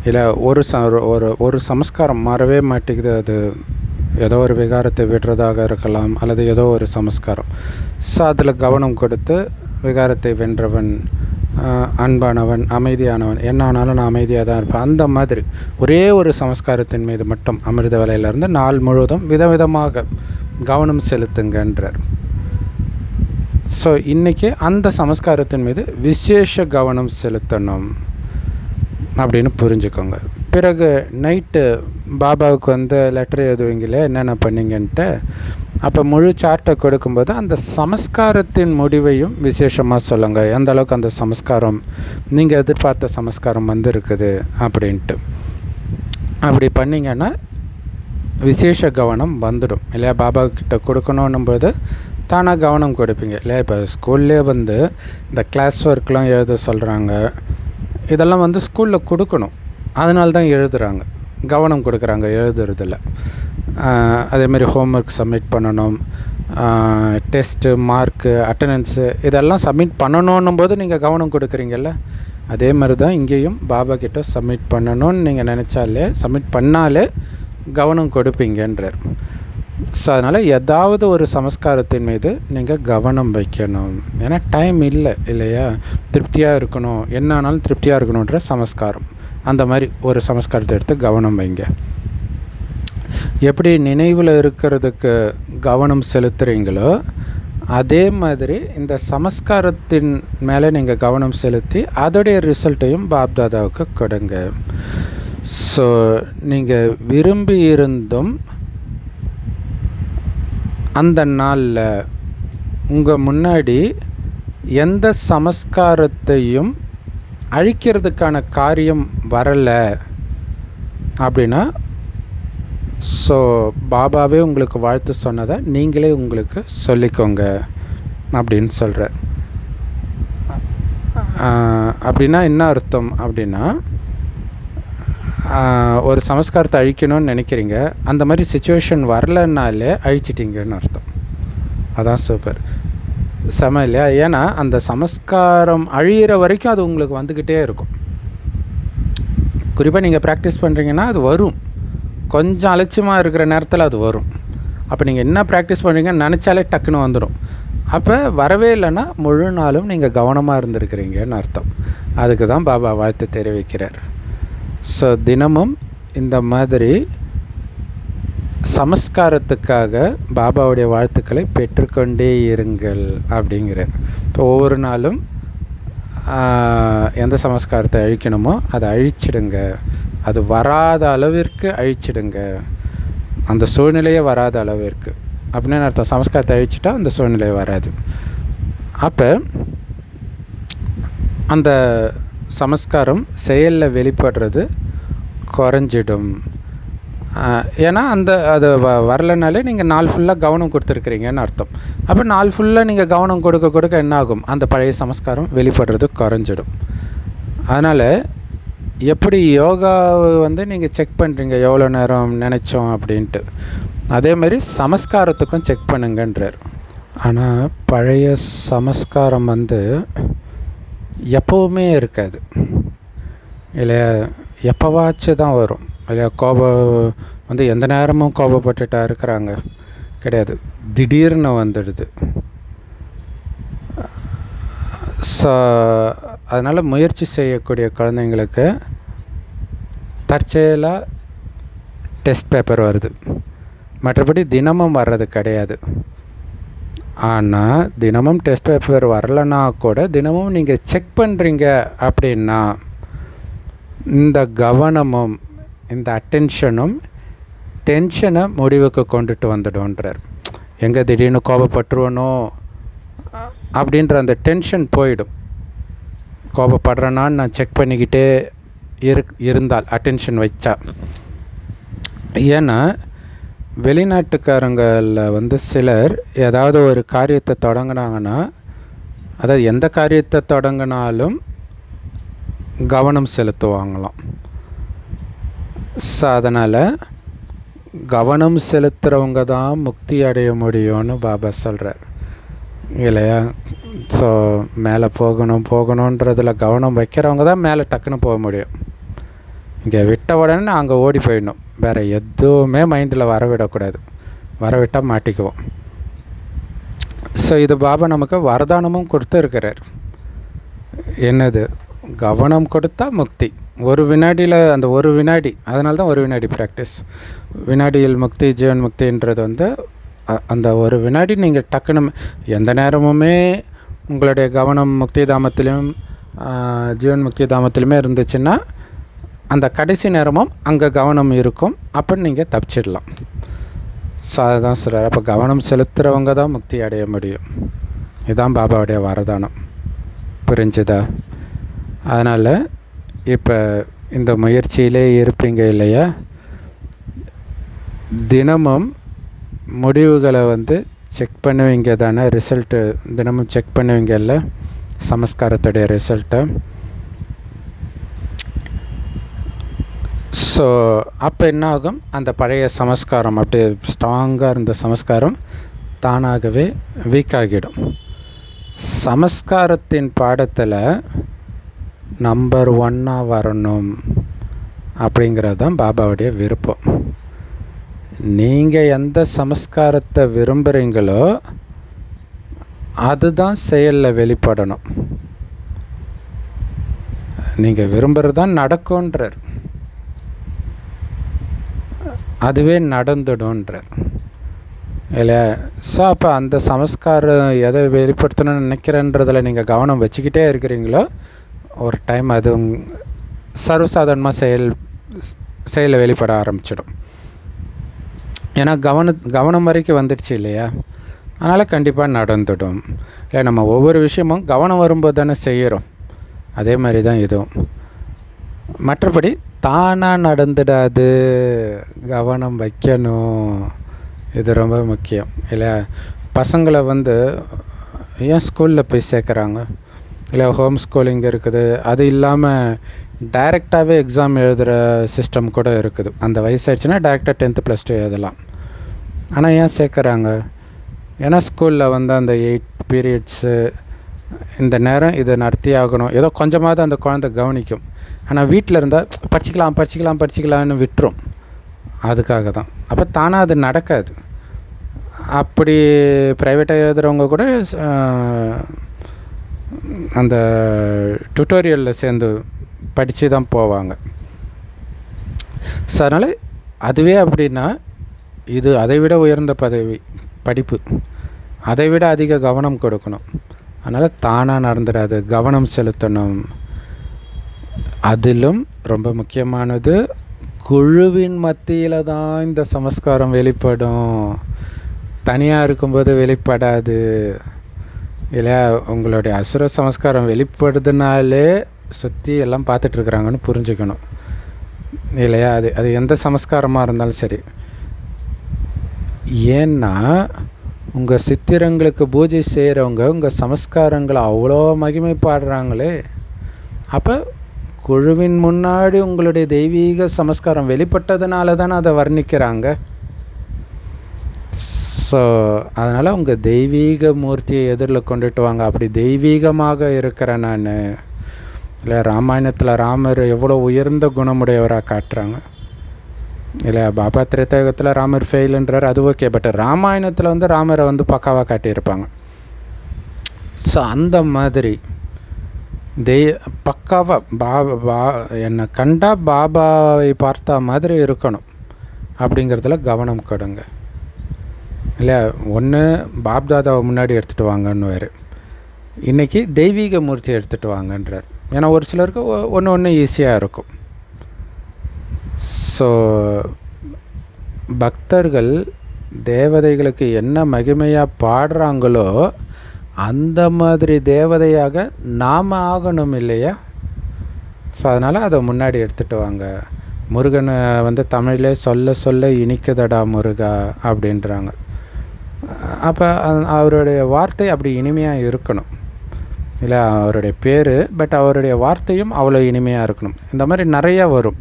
இல்லை ஒரு சமஸ்காரம் மாறவே மாட்டேங்குது, அது ஏதோ ஒரு விகாரத்தை விடுறதாக இருக்கலாம், அல்லது ஏதோ ஒரு சமஸ்காரம். ஸோ அதில் கவனம் கொடுத்து விகாரத்தை வென்றவன், அன்பானவன், அமைதியானவன், என்ன ஆனாலும் நான் அமைதியாக தான் இருப்பேன், அந்த மாதிரி ஒரே ஒரு சமஸ்காரத்தின் மீது மட்டும் அமிர்த வேலையிலேருந்து நாள் முழுவதும் விதவிதமாக கவனம் செலுத்துங்கன்றார். ஸோ இன்றைக்கி அந்த சமஸ்காரத்தின் மீது விசேஷ கவனம் செலுத்தணும் அப்படின்னு புரிஞ்சுக்கோங்க. பிறகு நைட்டு பாபாவுக்கு லெட்டர் எழுதுவீங்களே என்னென்ன பண்ணிங்கன்ட்டு, அப்போ முழு சார்ட்டை கொடுக்கும்போது அந்த சமஸ்காரத்தின் முடிவையும் விசேஷமாக சொல்லுங்கள். எந்த அளவுக்கு அந்த சமஸ்காரம் நீங்கள் எதிர்பார்த்த சமஸ்காரம் இருக்குது அப்படின்ட்டு. அப்படி பண்ணிங்கன்னா விசேஷ கவனம் வந்துடும் இல்லையா? பாபாக்கிட்ட கொடுக்கணுன்னும்போது தானாக கவனம் கொடுப்பீங்க இல்லையா? இப்போ ஸ்கூல்லே இந்த கிளாஸ் ஒர்க்லாம் எழுத சொல்கிறாங்க, இதெல்லாம் ஸ்கூலில் கொடுக்கணும், அதனால தான் எழுதுகிறாங்க, கவனம் கொடுக்குறாங்க எழுதுறதில்ல. அதேமாதிரி ஹோம்ஒர்க் சப்மிட் பண்ணணும், டெஸ்ட்டு, மார்க்கு, அட்டண்டன்ஸு இதெல்லாம் சப்மிட் பண்ணணுன்னும் போது நீங்கள் கவனம் கொடுக்குறீங்கல்ல, அதே மாதிரி தான் இங்கேயும் பாபா கிட்ட சப்மிட் பண்ணணும்னு நீங்கள் நினச்சாலே, சப்மிட் பண்ணாலே கவனம் கொடுப்பீங்கன்றார். ஸோ அதனால் ஏதாவது ஒரு சமஸ்காரத்தின் மீது நீங்கள் கவனம் வைக்கணும். ஏன்னா டைம் இல்லை இல்லையா? திருப்தியாக இருக்கணும், என்ன ஆனாலும் திருப்தியாக இருக்கணுன்ற சமஸ்காரம், அந்த மாதிரி ஒரு சமஸ்காரத்தை எடுத்து கவனம் வைங்க. எப்படி நினைவில் இருக்கிறதுக்கு கவனம் செலுத்துகிறீங்களோ அதே மாதிரி இந்த சமஸ்காரத்தின் மேலே நீங்கள் கவனம் செலுத்தி அதோடைய ரிசல்ட்டையும் பாப்தாதாவுக்கு கொடுங்க. ஸோ நீங்கள் விரும்பி இருந்தும் அந்த நாளில் உங்கள் முன்னாடி எந்த சமஸ்காரத்தையும் அழிக்கிறதுக்கான காரியம் வரலை அப்படின்னா, ஸோ பாபாவே உங்களுக்கு வாழ்த்து சொன்னதை நீங்களே உங்களுக்கு சொல்லிக்கோங்க அப்படின்னு சொல்கிறார். அப்படின்னா என்ன அர்த்தம் அப்படின்னா, ஒரு சமஸ்காரத்தை அழிக்கணும்னு நினைக்கிறீங்க, அந்த மாதிரி சிச்சுவேஷன் வரலன்னாலே அழிச்சிட்டிங்கன்னு அர்த்தம். அதான் சூப்பர், செம இல்லையா? ஏன்னா அந்த சமஸ்காரம் அழியிற வரைக்கும் அது உங்களுக்கு வந்துக்கிட்டே இருக்கும். குறிப்பாக நீங்கள் ப்ராக்டிஸ் பண்ணுறீங்கன்னா அது வரும். கொஞ்சம் அலட்சியமாக இருக்கிற நேரத்தில் அது வரும். அப்போ நீங்கள் என்ன ப்ராக்டிஸ் பண்ணுறீங்கன்னு நினச்சாலே டக்குன்னு வந்துடும். அப்போ வரவே இல்லைன்னா முழு நாளும் நீங்கள் கவனமாக இருந்திருக்கிறீங்கன்னு அர்த்தம். அதுக்கு தான் பாபா வாழ்த்து தெரிவிக்கிறார். ஸோ தினமும் இந்த மாதிரி சமஸ்காரத்துக்காக பாபாவுடைய வாழ்த்துக்களை பெற்றுக்கொண்டே இருங்கள் அப்படிங்கிறார். இப்போ ஒவ்வொரு நாளும் எந்த சமஸ்காரத்தை அழிக்கணுமோ அதை அழிச்சிடுங்க, அது வராத அளவிற்கு அழிச்சிடுங்க, அந்த சூழ்நிலையே வராத அளவிற்கு அப்படின்னு அர்த்தம். சமஸ்காரத்தை அழிச்சிட்டா அந்த சூழ்நிலை வராது. அப்போ அந்த சமஸ்காரம் செயலில் வெளிப்படுறது குறைஞ்சிடும். ஏன்னா அது வரலைனாலே நீங்கள் நாள் ஃபுல்லாக கவனம் கொடுத்துருக்குறீங்கன்னு அர்த்தம். அப்போ நாள் ஃபுல்லாக நீங்கள் கவனம் கொடுக்க என்ன ஆகும், அந்த பழைய சமஸ்காரம் வெளிப்படுறது குறைஞ்சிடும். அதனால் எப்படி யோகாவை நீங்கள் செக் பண்ணுறீங்க எவ்வளோ நேரம் நினச்சோம் அப்படின்ட்டு, அதேமாதிரி சமஸ்காரத்துக்கும் செக் பண்ணுங்கன்றார். ஆனால் பழைய சமஸ்காரம் எப்போவுமே இருக்காது இல்லையா, எப்போவாச்சும் தான் வரும் இல்லையா. கோபம் எந்த நேரமும் கோபப்பட்டுட்டா இருக்கிறாங்க கிடையாது, திடீர்னு வந்துடுது. ஸோ அதனால் முயற்சி செய்யக்கூடிய குழந்தைங்களுக்கு தற்செயலாக டெஸ்ட் பேப்பர் வருது, மற்றபடி தினமும் வர்றது கிடையாது. ஆனால் தினமும் டெஸ்ட் பேப்பர் வரலைன்னா கூட தினமும் நீங்கள் செக் பண்ணுறீங்க அப்படின்னா இந்த கவனமும் இந்த அட்டென்ஷனும் டென்ஷனை முடிவுக்கு கொண்டுட்டு வந்துடும்ன்றார். எங்கே திடீர்னு கோபப்பட்டுருவனோ அப்படின்ற அந்த டென்ஷன் போயிடும். கோபப்படுறேன்னான்னு நான் செக் பண்ணிக்கிட்டே இருந்தால் அட்டென்ஷன் வச்சா. ஏன்னா வெளிநாட்டுக்காரங்களில் சிலர் ஏதாவது ஒரு காரியத்தை தொடங்கினாங்கன்னா, அதாவது எந்த காரியத்தை தொடங்கினாலும் கவனம் செலுத்துவாங்களாம். ஸோ அதனால் கவனம் செலுத்துகிறவங்க தான் முக்தி அடைய முடியும்னு பாபா சொல்கிறார் இல்லையா. ஸோ மேலே போகணுன்றதில் கவனம் வைக்கிறவங்க தான் மேலே டக்குன்னு போக முடியும். இங்கே விட்ட உடனே அங்கே ஓடி போயிடணும், வேறு எதுவுமே மைண்டில் வரவிடக்கூடாது, வரவிட்டால் மாட்டிக்குவோம். ஸோ இது பாபா நமக்கு வரதானமும் கொடுத்துருக்கிறார். என்னது, கவனம் கொடுத்தா முக்தி. ஒரு வினாடியில் அந்த ஒரு வினாடி, அதனால தான் ஒரு வினாடி ப்ராக்டிஸ். வினாடியில் முக்தி ஜீவன் முக்தின்றது அந்த ஒரு வினாடி நீங்கள் டக்குன்னு எந்த நேரமுமே உங்களுடைய கவனம் முக்தி தாமத்திலையும் ஜீவன் முக்தி தாமத்திலுமே இருந்துச்சுன்னா அந்த கடைசி நேரமும் அங்கே கவனம் இருக்கும், அப்போ நீங்கள் தப்பிச்சிடலாம். ஸோ அதுதான் சொல்கிறார். அப்போ கவனம் செலுத்துகிறவங்க தான் முக்தி அடைய முடியும். இதுதான் பாபாவுடைய வரதானம். புரிஞ்சுதா? அதனால் இப்போ இந்த முயற்சியிலே இருப்பீங்க இல்லையா, தினமும் முடிவுகளை செக் பண்ணுவீங்க தானே, ரிசல்ட்டு தினமும் செக் பண்ணுவீங்கல்ல சமஸ்காரத்துடைய ரிசல்ட்டை. ஸோ அப்போ என்ன ஆகும், அந்த பழைய சமஸ்காரம் அப்படியே ஸ்ட்ராங்காக இருந்த சமஸ்காரம் தானாகவே வீக்காகிடும். சமஸ்காரத்தின் பாடத்தில் நம்பர் 1 வரணும் அப்படிங்கிறது தான் பாபாவுடைய விருப்பம். நீங்கள் எந்த சமஸ்காரத்தை விரும்புகிறீங்களோ அதுதான் செயலில் வெளிப்படணும். நீங்கள் விரும்புகிறது தான் நடக்கும்ன்றார், அதுவே நடந்துடும்ன்றார் இல்லையா. ஸோ அப்போ அந்த சமஸ்காரம் எதை வெளிப்படுத்தணும்னு நினைக்கிறேன்றதில் நீங்கள் கவனம் வச்சுக்கிட்டே இருக்கிறீங்களோ ஒரு டைம் அது சர்வசாதாரணமாக செயலில் வெளிப்பட ஆரம்பிச்சிடும். ஏன்னா கவனம் வரைக்கும் வந்துடுச்சு இல்லையா, அதனால் கண்டிப்பாக நடந்துடும். இல்லை நம்ம ஒவ்வொரு விஷயமும் கவனம் வரும்போது தானே செய்கிறோம், அதே மாதிரி தான் இதுவும். மற்றபடி தானாக நடந்துடாது, கவனம் வைக்கணும், இது ரொம்ப முக்கியம் இல்லையா. பசங்களை ஏன் ஸ்கூலில் போய் சேர்க்குறாங்க, இல்லை ஹோம் ஸ்கூலிங் இருக்குது, அது இல்லாமல் டைரெக்டாகவே எக்ஸாம் எழுதுகிற சிஸ்டம் கூட இருக்குது. அந்த வயசாகிடுச்சுன்னா டைரெக்டாக 10th +2 எழுதலாம். ஆனால் ஏன் சேர்க்குறாங்க, ஏன்னா ஸ்கூலில் அந்த 8 பீரியட்ஸு இந்த நேரம் இதை நடத்தி ஆகணும், ஏதோ கொஞ்சமாவது அந்த குழந்தை கவனிக்கும். ஆனால் வீட்டில் இருந்தால் படிச்சிக்கலாம்னு விட்டுரும். அதுக்காக தான். அப்போ தானாக அது நடக்காது. அப்படி ப்ரைவேட்டாக எழுதுகிறவங்க கூட அந்த டுட்டோரியலில் சேர்ந்து படித்து தான் போவாங்க. ஸோ அதனால் அதுவே அப்படின்னா இது அதை விட உயர்ந்த படிப்பு, அதை விட அதிக கவனம் கொடுக்கணும். அதனால் தானாக நடந்துடாது, கவனம் செலுத்தணும். அதிலும் ரொம்ப முக்கியமானது, குழுவின் மத்தியில் தான் இந்த சமஸ்காரம் வெளிப்படும், தனியாக இருக்கும்போது வெளிப்படாது இல்லையா. உங்களுடைய அசுர சமஸ்காரம் வெளிப்படுதுனாலே சுற்றி எல்லாம் பார்த்துட்ருக்குறாங்கன்னு புரிஞ்சுக்கணும் இல்லையா. அது எந்த சமஸ்காரமாக இருந்தாலும் சரி. ஏன்னா உங்கள் சித்திரங்களுக்கு பூஜை செய்கிறவங்க உங்கள் சமஸ்காரங்களை அவ்வளோ மகிமை பாடுறாங்களே. அப்போ குழுவின் முன்னாடி உங்களுடைய தெய்வீக சமஸ்காரம் வெளிப்பட்டதுனால தானே அதை வர்ணிக்கிறாங்க. ஸோ அதனால் உங்கள் தெய்வீக மூர்த்தியை எதிரில் கொண்டுட்டு வாங்க. அப்படி தெய்வீகமாக இருக்கிறேன் நான் இல்லை. ராமாயணத்தில் ராமர் எவ்வளோ உயர்ந்த குணமுடையவராக காட்டுறாங்க இல்லை. பாபா திரேதாயுகத்தில் ராமர் ஃபெயிலுன்றார், அது ஓகே. பட் ராமாயணத்தில் ராமரை பக்காவாக காட்டியிருப்பாங்க. ஸோ அந்த மாதிரி பக்காவாக என்னை கண்டா பாபாவை பார்த்தா மாதிரி இருக்கணும் அப்படிங்கிறதுல கவனம் கொடுங்க இல்லையா. ஒன்று பாப்தாதாவை முன்னாடி எடுத்துகிட்டு வாங்கன்னு வேறு, இன்றைக்கி தெய்வீக மூர்த்தி எடுத்துகிட்டு வாங்கன்றார். ஏன்னா ஒரு சிலருக்கு ஒன்று ஈஸியாக இருக்கும். ஸோ பக்தர்கள் தேவதைகளுக்கு என்ன மகிமையாக பாடுறாங்களோ அந்த மாதிரி தேவதையாக நாம் ஆகணும் இல்லையா. ஸோ அதனால் அதை முன்னாடி எடுத்துகிட்டு வாங்க. முருகனை தமிழிலே சொல்ல சொல்ல இனிக்குதடா முருகா அப்படின்றாங்க. அப்போ அவருடைய வார்த்தை அப்படி இனிமையாக இருக்கணும் இல்லை, அவருடைய பேர். பட் அவருடைய வார்த்தையும் அவ்வளோ இனிமையாக இருக்கணும். இந்த மாதிரி நிறையா வரும்.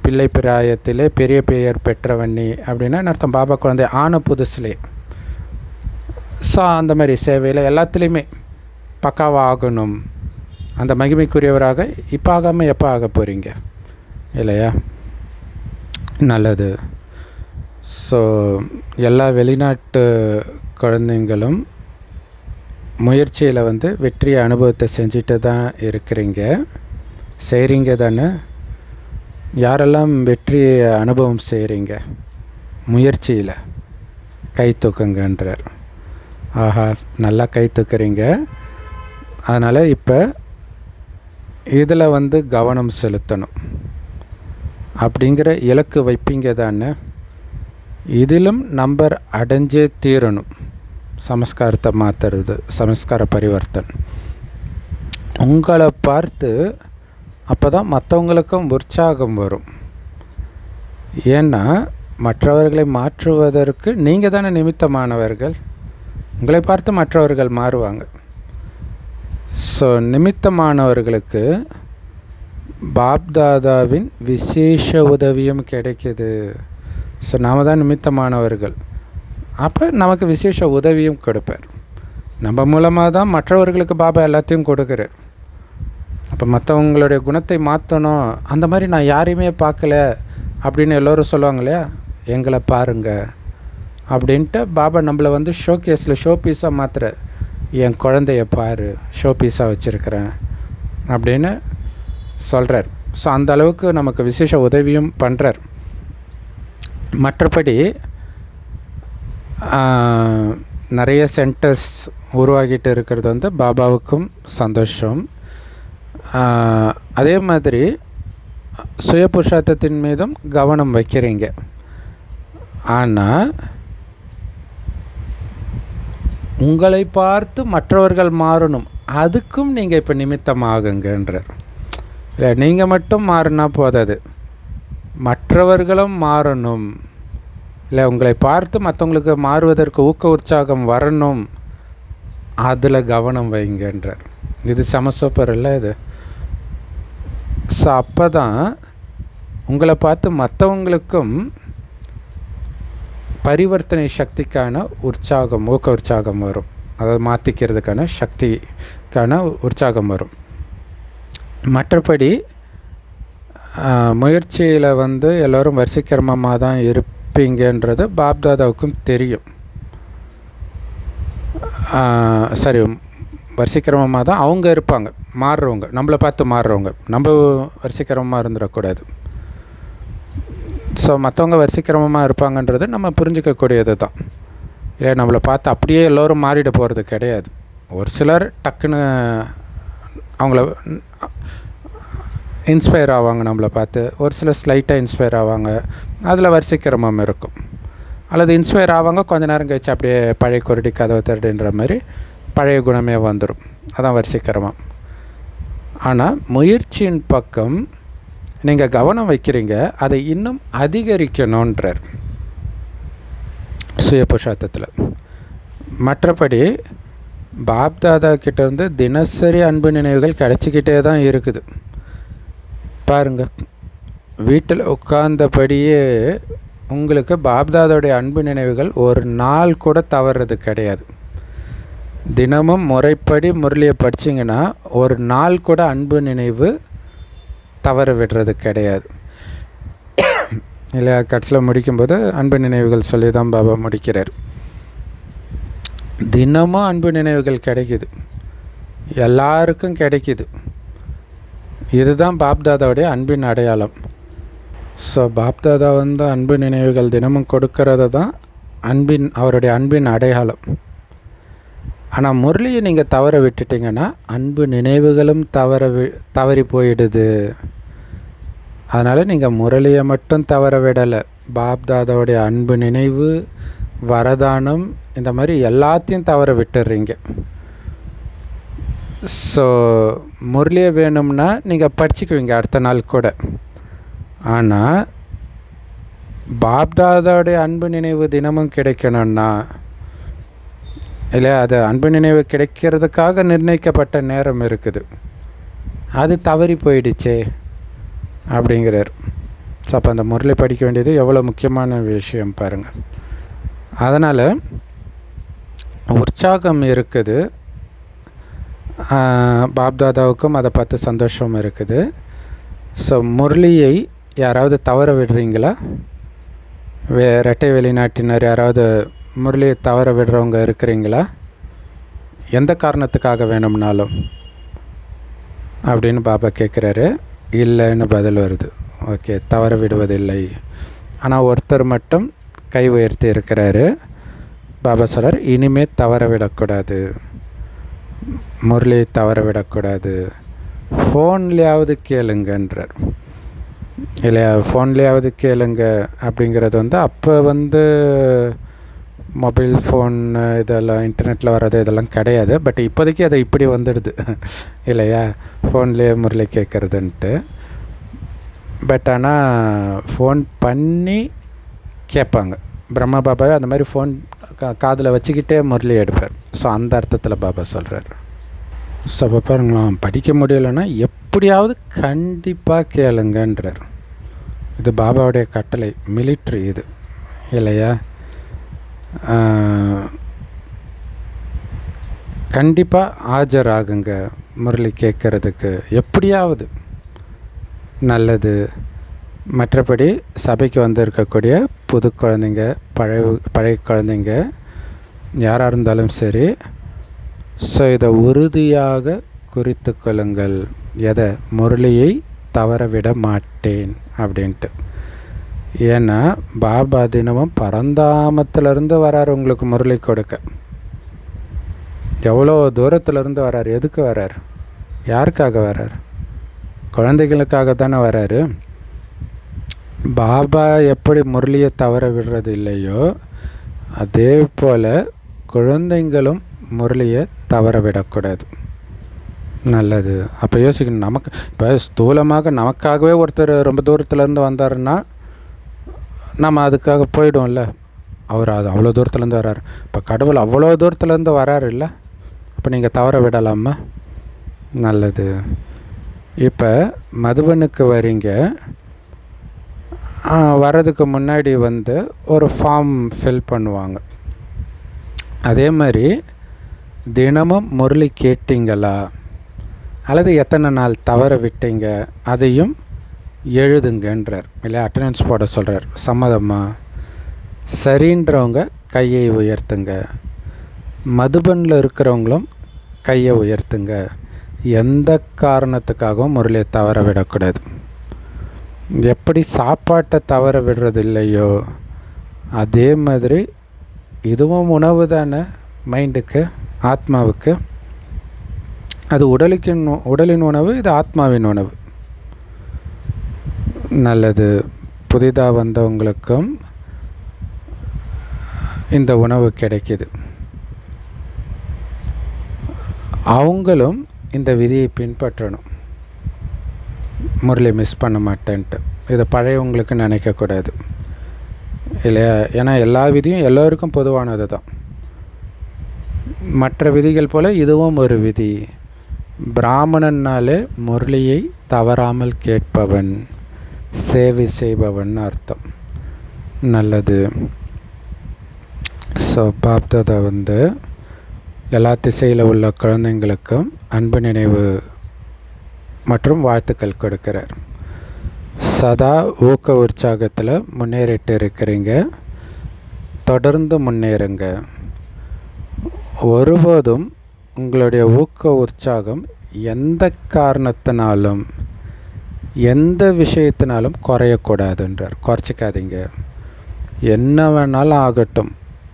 பிள்ளை பிராயத்திலே பெரிய பெயர் பெற்றவண்ணி அப்படின்னா அர்த்தம் பாபா குழந்தை ஆன புதுசுலே. ஸோ அந்த மாதிரி சேவையில் எல்லாத்துலேயுமே பக்காவாக ஆகணும். அந்த மகிமைக்குரியவராக இப்போ ஆகாமல் எப்போ ஆக போகிறீங்க இல்லையா. நல்லது. ஸோ எல்லா வெளிநாட்டு குழந்தைங்களும் முயற்சியில் வெற்றி அனுபவத்தை செஞ்சுட்டு தான் செய்கிறீங்க தானே. யாரெல்லாம் வெற்றி அனுபவம் செய்கிறீங்க முயற்சியில் கை தூக்குங்கன்றார். ஆஹா, நல்லா கை தூக்குறீங்க. அதனால் இப்போ இதில் கவனம் செலுத்தணும் அப்படிங்கிற இலக்கு வைப்பீங்க தானே. இதிலும் நம்பர் அடைஞ்சே தீரணும். சமஸ்காரத்தை மாற்றுறது, சமஸ்கார பரிவர்த்தன். உங்களை பார்த்து அப்போ தான் மற்றவங்களுக்கும் உற்சாகம் வரும். ஏன்னா மற்றவர்களை மாற்றுவதற்கு நீங்கள் தானே நிமித்தமானவர்கள். உங்களை பார்த்து மற்றவர்கள் மாறுவாங்க. ஸோ நிமித்தமானவர்களுக்கு பாப்தாதாவின் விசேஷ உதவியும் கிடைக்கிது. ஸோ நாம் தான் நிமித்தமானவர்கள். அப்போ நமக்கு விசேஷ உதவியும் கொடுப்பார். நம்ம மூலமாக தான் மற்றவர்களுக்கு பாபா எல்லாத்தையும் கொடுக்குறார். அப்போ மற்றவங்களுடைய குணத்தை மாற்றணும், அந்த மாதிரி நான் யாரையுமே பார்க்கல அப்படின்னு எல்லோரும் சொல்லுவாங்க இல்லையா. எங்களை பாருங்கள் அப்படின்ட்டு பாபா நம்மளை ஷோகேஸில் ஷோ பீஸாக மாற்றுற. என் குழந்தைய பாரு, ஷோ பீஸாக வச்சுருக்கிறேன் அப்படின்னு சொல்கிறார். ஸோ அந்த அளவுக்கு நமக்கு விசேஷ உதவியும் பண்ணுறார். மற்றபடி நிறைய சென்டர்ஸ் உருவாகிட்டு இருக்கிறது பாபாவுக்கும் சந்தோஷம். அதே மாதிரி சுய புருஷார்த்தத்தின் மீதும் கவனம் வைக்கிறீங்க. ஆனால் உங்களை பார்த்து மற்றவர்கள் மாறணும், அதுக்கும் நீங்கள் இப்போ நிமித்தமாகுங்கன்றார். இல்லை, நீங்கள் மட்டும் மாறினா போதாது, மற்றவர்களும் மாறணும். இல்லை, உங்களை பார்த்து மற்றவங்களுக்கு மாறுவதற்கு ஊக்க உற்சாகம் வரணும், அதில் கவனம் வைங்கன்றார். இது சமசூப்பர் இல்லை இது. ஸோ அப்போ தான் உங்களை பார்த்து மற்றவங்களுக்கும் பரிவர்த்தனை சக்திக்கான உற்சாகம், ஊக்க உற்சாகம் வரும். அதாவது மாற்றிக்கிறதுக்கான சக்திக்கான உற்சாகம் வரும். மற்றபடி முயற்சியில் எல்லோரும் வரிசைக்கிரமமாக தான் இருப்பீங்கன்றது பாப்தாதாவுக்கும் தெரியும். சரி, வரிசைக்கிரமமாக தான் அவங்க இருப்பாங்க, மாறுறவங்க, நம்மளை பார்த்து மாறுறவங்க. நம்ம வரிசைக்கிரமமாக இருந்துடக்கூடாது. ஸோ மற்றவங்க வரிசைக்கிரமமாக இருப்பாங்கன்றது நம்ம புரிஞ்சிக்கக்கூடியது தான். இல்லை, நம்மளை பார்த்து அப்படியே எல்லோரும் மாறிட போகிறது கிடையாது. ஒரு சிலர் டக்குன்னு அவங்கள இன்ஸ்பயர் ஆவாங்க நம்மளை பார்த்து, ஒரு சிலர் ஸ்லைட்டாக இன்ஸ்பயர் ஆவாங்க, அதில் வரிசைக்கிரமம் இருக்கும். அல்லது இன்ஸ்பயர் ஆவாங்க, கொஞ்ச நேரம் கழிச்சு அப்படியே பழைய கொரடி கதவை திரடுன்ற மாதிரி பழைய குணமே வந்துடும். அதான் வரிசைக்கிரமம். ஆனால் முயற்சியின் பக்கம் நீங்கள் கவனம் வைக்கிறீங்க, அதை இன்னும் அதிகரிக்கணுன்றார் சுய புருஷார்த்தத்தில். மற்றபடி பாப்தாதா கிட்டேருந்து தினசரி அன்பு நினைவுகள் கிடச்சிக்கிட்டே தான் இருக்குது. பாருங்கள், வீட்டில் உட்கார்ந்தபடியே உங்களுக்கு பாப்தாதாவுடைய அன்பு நினைவுகள் ஒரு நாள் கூட தவறுறது கிடையாது. தினமும் முறைப்படி முரளியை படிச்சிங்கன்னா ஒரு நாள் கூட அன்பு நினைவு தவற விடுறது கிடையாது. இல்லை, கட்சியில் முடிக்கும்போது அன்பு நினைவுகள் சொல்லி தான் பாபா முடிக்கிறார். தினமும் அன்பு நினைவுகள் கிடைக்குது, எல்லாருக்கும் கிடைக்குது. இதுதான் பாப்தாதாவுடைய அன்பின் அடையாளம். ஸோ பாப்தாதா அன்பு நினைவுகள் தினமும் கொடுக்கறது தான் அவருடைய அன்பின் அடையாளம். ஆனால் முரளியை நீங்கள் தவற விட்டுட்டிங்கன்னா அன்பு நினைவுகளும் தவறி போயிடுது. அதனால் நீங்கள் முரளியை மட்டும் தவற விடலை, பாப்தாதாவுடைய அன்பு நினைவு, வரதானம், இந்த மாதிரி எல்லாத்தையும் தவற விட்டுடுறீங்க. ஸோ முரளியை வேணும்னா நீங்கள் படிச்சுக்குவீங்க அடுத்த நாள் கூட. ஆனால் பாப்தாதாவுடைய அன்பு நினைவு தினமும் கிடைக்கணும்னா, இல்லை, அது அன்பு நினைவு கிடைக்கிறதுக்காக நிர்ணயிக்கப்பட்ட நேரம் இருக்குது, அது தவறி போயிடுச்சே அப்படிங்கிறார். ஸோ அப்போ அந்த முரளி படிக்க வேண்டியது எவ்வளோ முக்கியமான விஷயம் பாருங்கள். அதனால் உற்சாகம் இருக்குது, பாப்தாதாவுக்கும் அதை பார்த்து சந்தோஷம் இருக்குது. ஸோ முரளியை யாராவது தவற விடுறீங்களா? இரட்டை வெளிநாட்டினர் யாராவது முரளியை தவற விடுறவங்க இருக்கிறீங்களா? எந்த காரணத்துக்காக வேணும்னாலும் அப்படின்னு பாபா கேட்குறாரு. இல்லைன்னு பதில் வருது. ஓகே, தவற விடுவதில்லை. ஆனால் ஒருத்தர் மட்டும் கை உயர்த்தி இருக்கிறாரு. பாபா சொல்கிறார், இனிமேல் தவற விடக்கூடாது, முரளியை தவற விடக்கூடாது, ஃபோன்லேயாவது கேளுங்கன்றார். இல்லையா, ஃபோன்லேயாவது கேளுங்க அப்படிங்கிறது அப்போ மொபைல் ஃபோன் இதெல்லாம் இன்டர்நெட்டில் வர்றது இதெல்லாம் கிடையாது. பட் இப்போதைக்கு அதை இப்படி வந்துடுது இல்லையா, ஃபோன்லேயே முரளி கேட்குறதுன்ட்டு. பட் ஆனால் ஃபோன் பண்ணி கேட்பாங்க. பிரம்மா பாபாவே அந்த மாதிரி ஃபோன் காதில் வச்சுக்கிட்டே முரளி எடுப்பார். ஸோ அந்த அர்த்தத்தில் பாபா சொல்கிறார். ஸோ அப்போ பாருங்களாம், படிக்க முடியலைன்னா எப்படியாவது கண்டிப்பாக கேளுங்கன்றார். இது பாபாவுடைய கட்டளை, மிலிட்ரி இது இல்லையா. கண்டிப்பாக ஆஜராகுங்க முரளி கேட்குறதுக்கு, எப்படியாவது நல்லது. மற்றபடி சபைக்கு வந்திருக்கக்கூடிய புது குழந்தைங்க, பழைய குழந்தைங்க யாராக இருந்தாலும் சரி, ஸோ இதை உறுதியாக குறித்து கொள்ளுங்கள், எதை, முரளியை தவற விட மாட்டேன் அப்படின்ட்டு. ஏன்னா பாபா தினமும் பரந்தாமத்திலேருந்து வரார் உங்களுக்கு முரளி கொடுக்க. எவ்வளோ தூரத்துலேருந்து வரார், எதுக்கு வரார், யாருக்காக வரார்? குழந்தைகளுக்காக தானே வராரு. பாபா எப்படி முரளியை தவற விடுறது இல்லையோ, அதே போல் குழந்தைங்களும் முரளியை தவற விடக்கூடாது. நல்லது. அப்போ யோசிக்கணும், நமக்கு இப்போ ஸ்தூலமாக நமக்காகவே ஒருத்தர் ரொம்ப தூரத்துலேருந்து வந்தாருன்னா நம்ம அதுக்காக போய்டுவோம்ல. அவர் அது அவ்வளோ தூரத்துலேருந்து வர்றார். இப்போ கடவுள் அவ்வளோ தூரத்துலேருந்து வராரு இல்லை, அப்போ நீங்கள் தவற விடலாமா? நல்லது. இப்போ மதுபனுக்கு வரீங்க, வர்றதுக்கு முன்னாடி ஒரு ஃபார்ம் ஃபில் பண்ணுவாங்க. அதே மாதிரி தினமும் முரளி கேட்டீங்களா, அல்லது எத்தனை நாள் தவற விட்டீங்க, அதையும் எழுதுங்கன்றார். இல்லை அட்டண்டன்ஸ் போட சொல்கிறார். சம்மதமா? சரின்றவங்க கையை உயர்த்துங்க. மதுபனில் இருக்கிறவங்களும் கையை உயர்த்துங்க. எந்த காரணத்துக்காகவும் முரளியை தவற விடக்கூடாது. எப்படி சாப்பாட்டை தவற விடுறது இல்லையோ அதே மாதிரி இதுவும் உணவு தானே. மைண்டுக்கு, ஆத்மாவுக்கு. அது உடலின் உணவு, இது ஆத்மாவின் உணவு. நல்லது. புதிதாக வந்தவங்களுக்கும் இந்த உணவு கிடைக்கிது. அவங்களும் இந்த விதியை பின்பற்றணும். முரளி மிஸ் பண்ண மாட்டேன்ட்டு இதை பழையவங்களுக்கு நினைக்கக்கூடாது இல்லையா? ஏன்னா எல்லா விதியும் எல்லோருக்கும் பொதுவானது தான். மற்ற விதிகள் போல் இதுவும் ஒரு விதி. பிராமணன்னாலே முரளியை தவறாமல் கேட்பவன், சேவை செய்பவன் அர்த்தம். நல்லது. ஸோ பாப்தாதா எல்லா திசையில் உள்ள குழந்தைங்களுக்கும் அன்பு நினைவு மற்றும் வாழ்த்துக்கள் கொடுக்கிறார். சதா ஊக்க உற்சாகத்தில் முன்னேறிட்டு இருக்கிறீங்க. தொடர்ந்து முன்னேறுங்க. ஒருபோதும் உங்களுடைய ஊக்க உற்சாகம் எந்த காரணத்தினாலும் எந்த விஷயத்தினாலும் குறையக்கூடாதுன்றார். குறைச்சிக்காதீங்க. என்ன வேணாலும் ஆகட்டும்,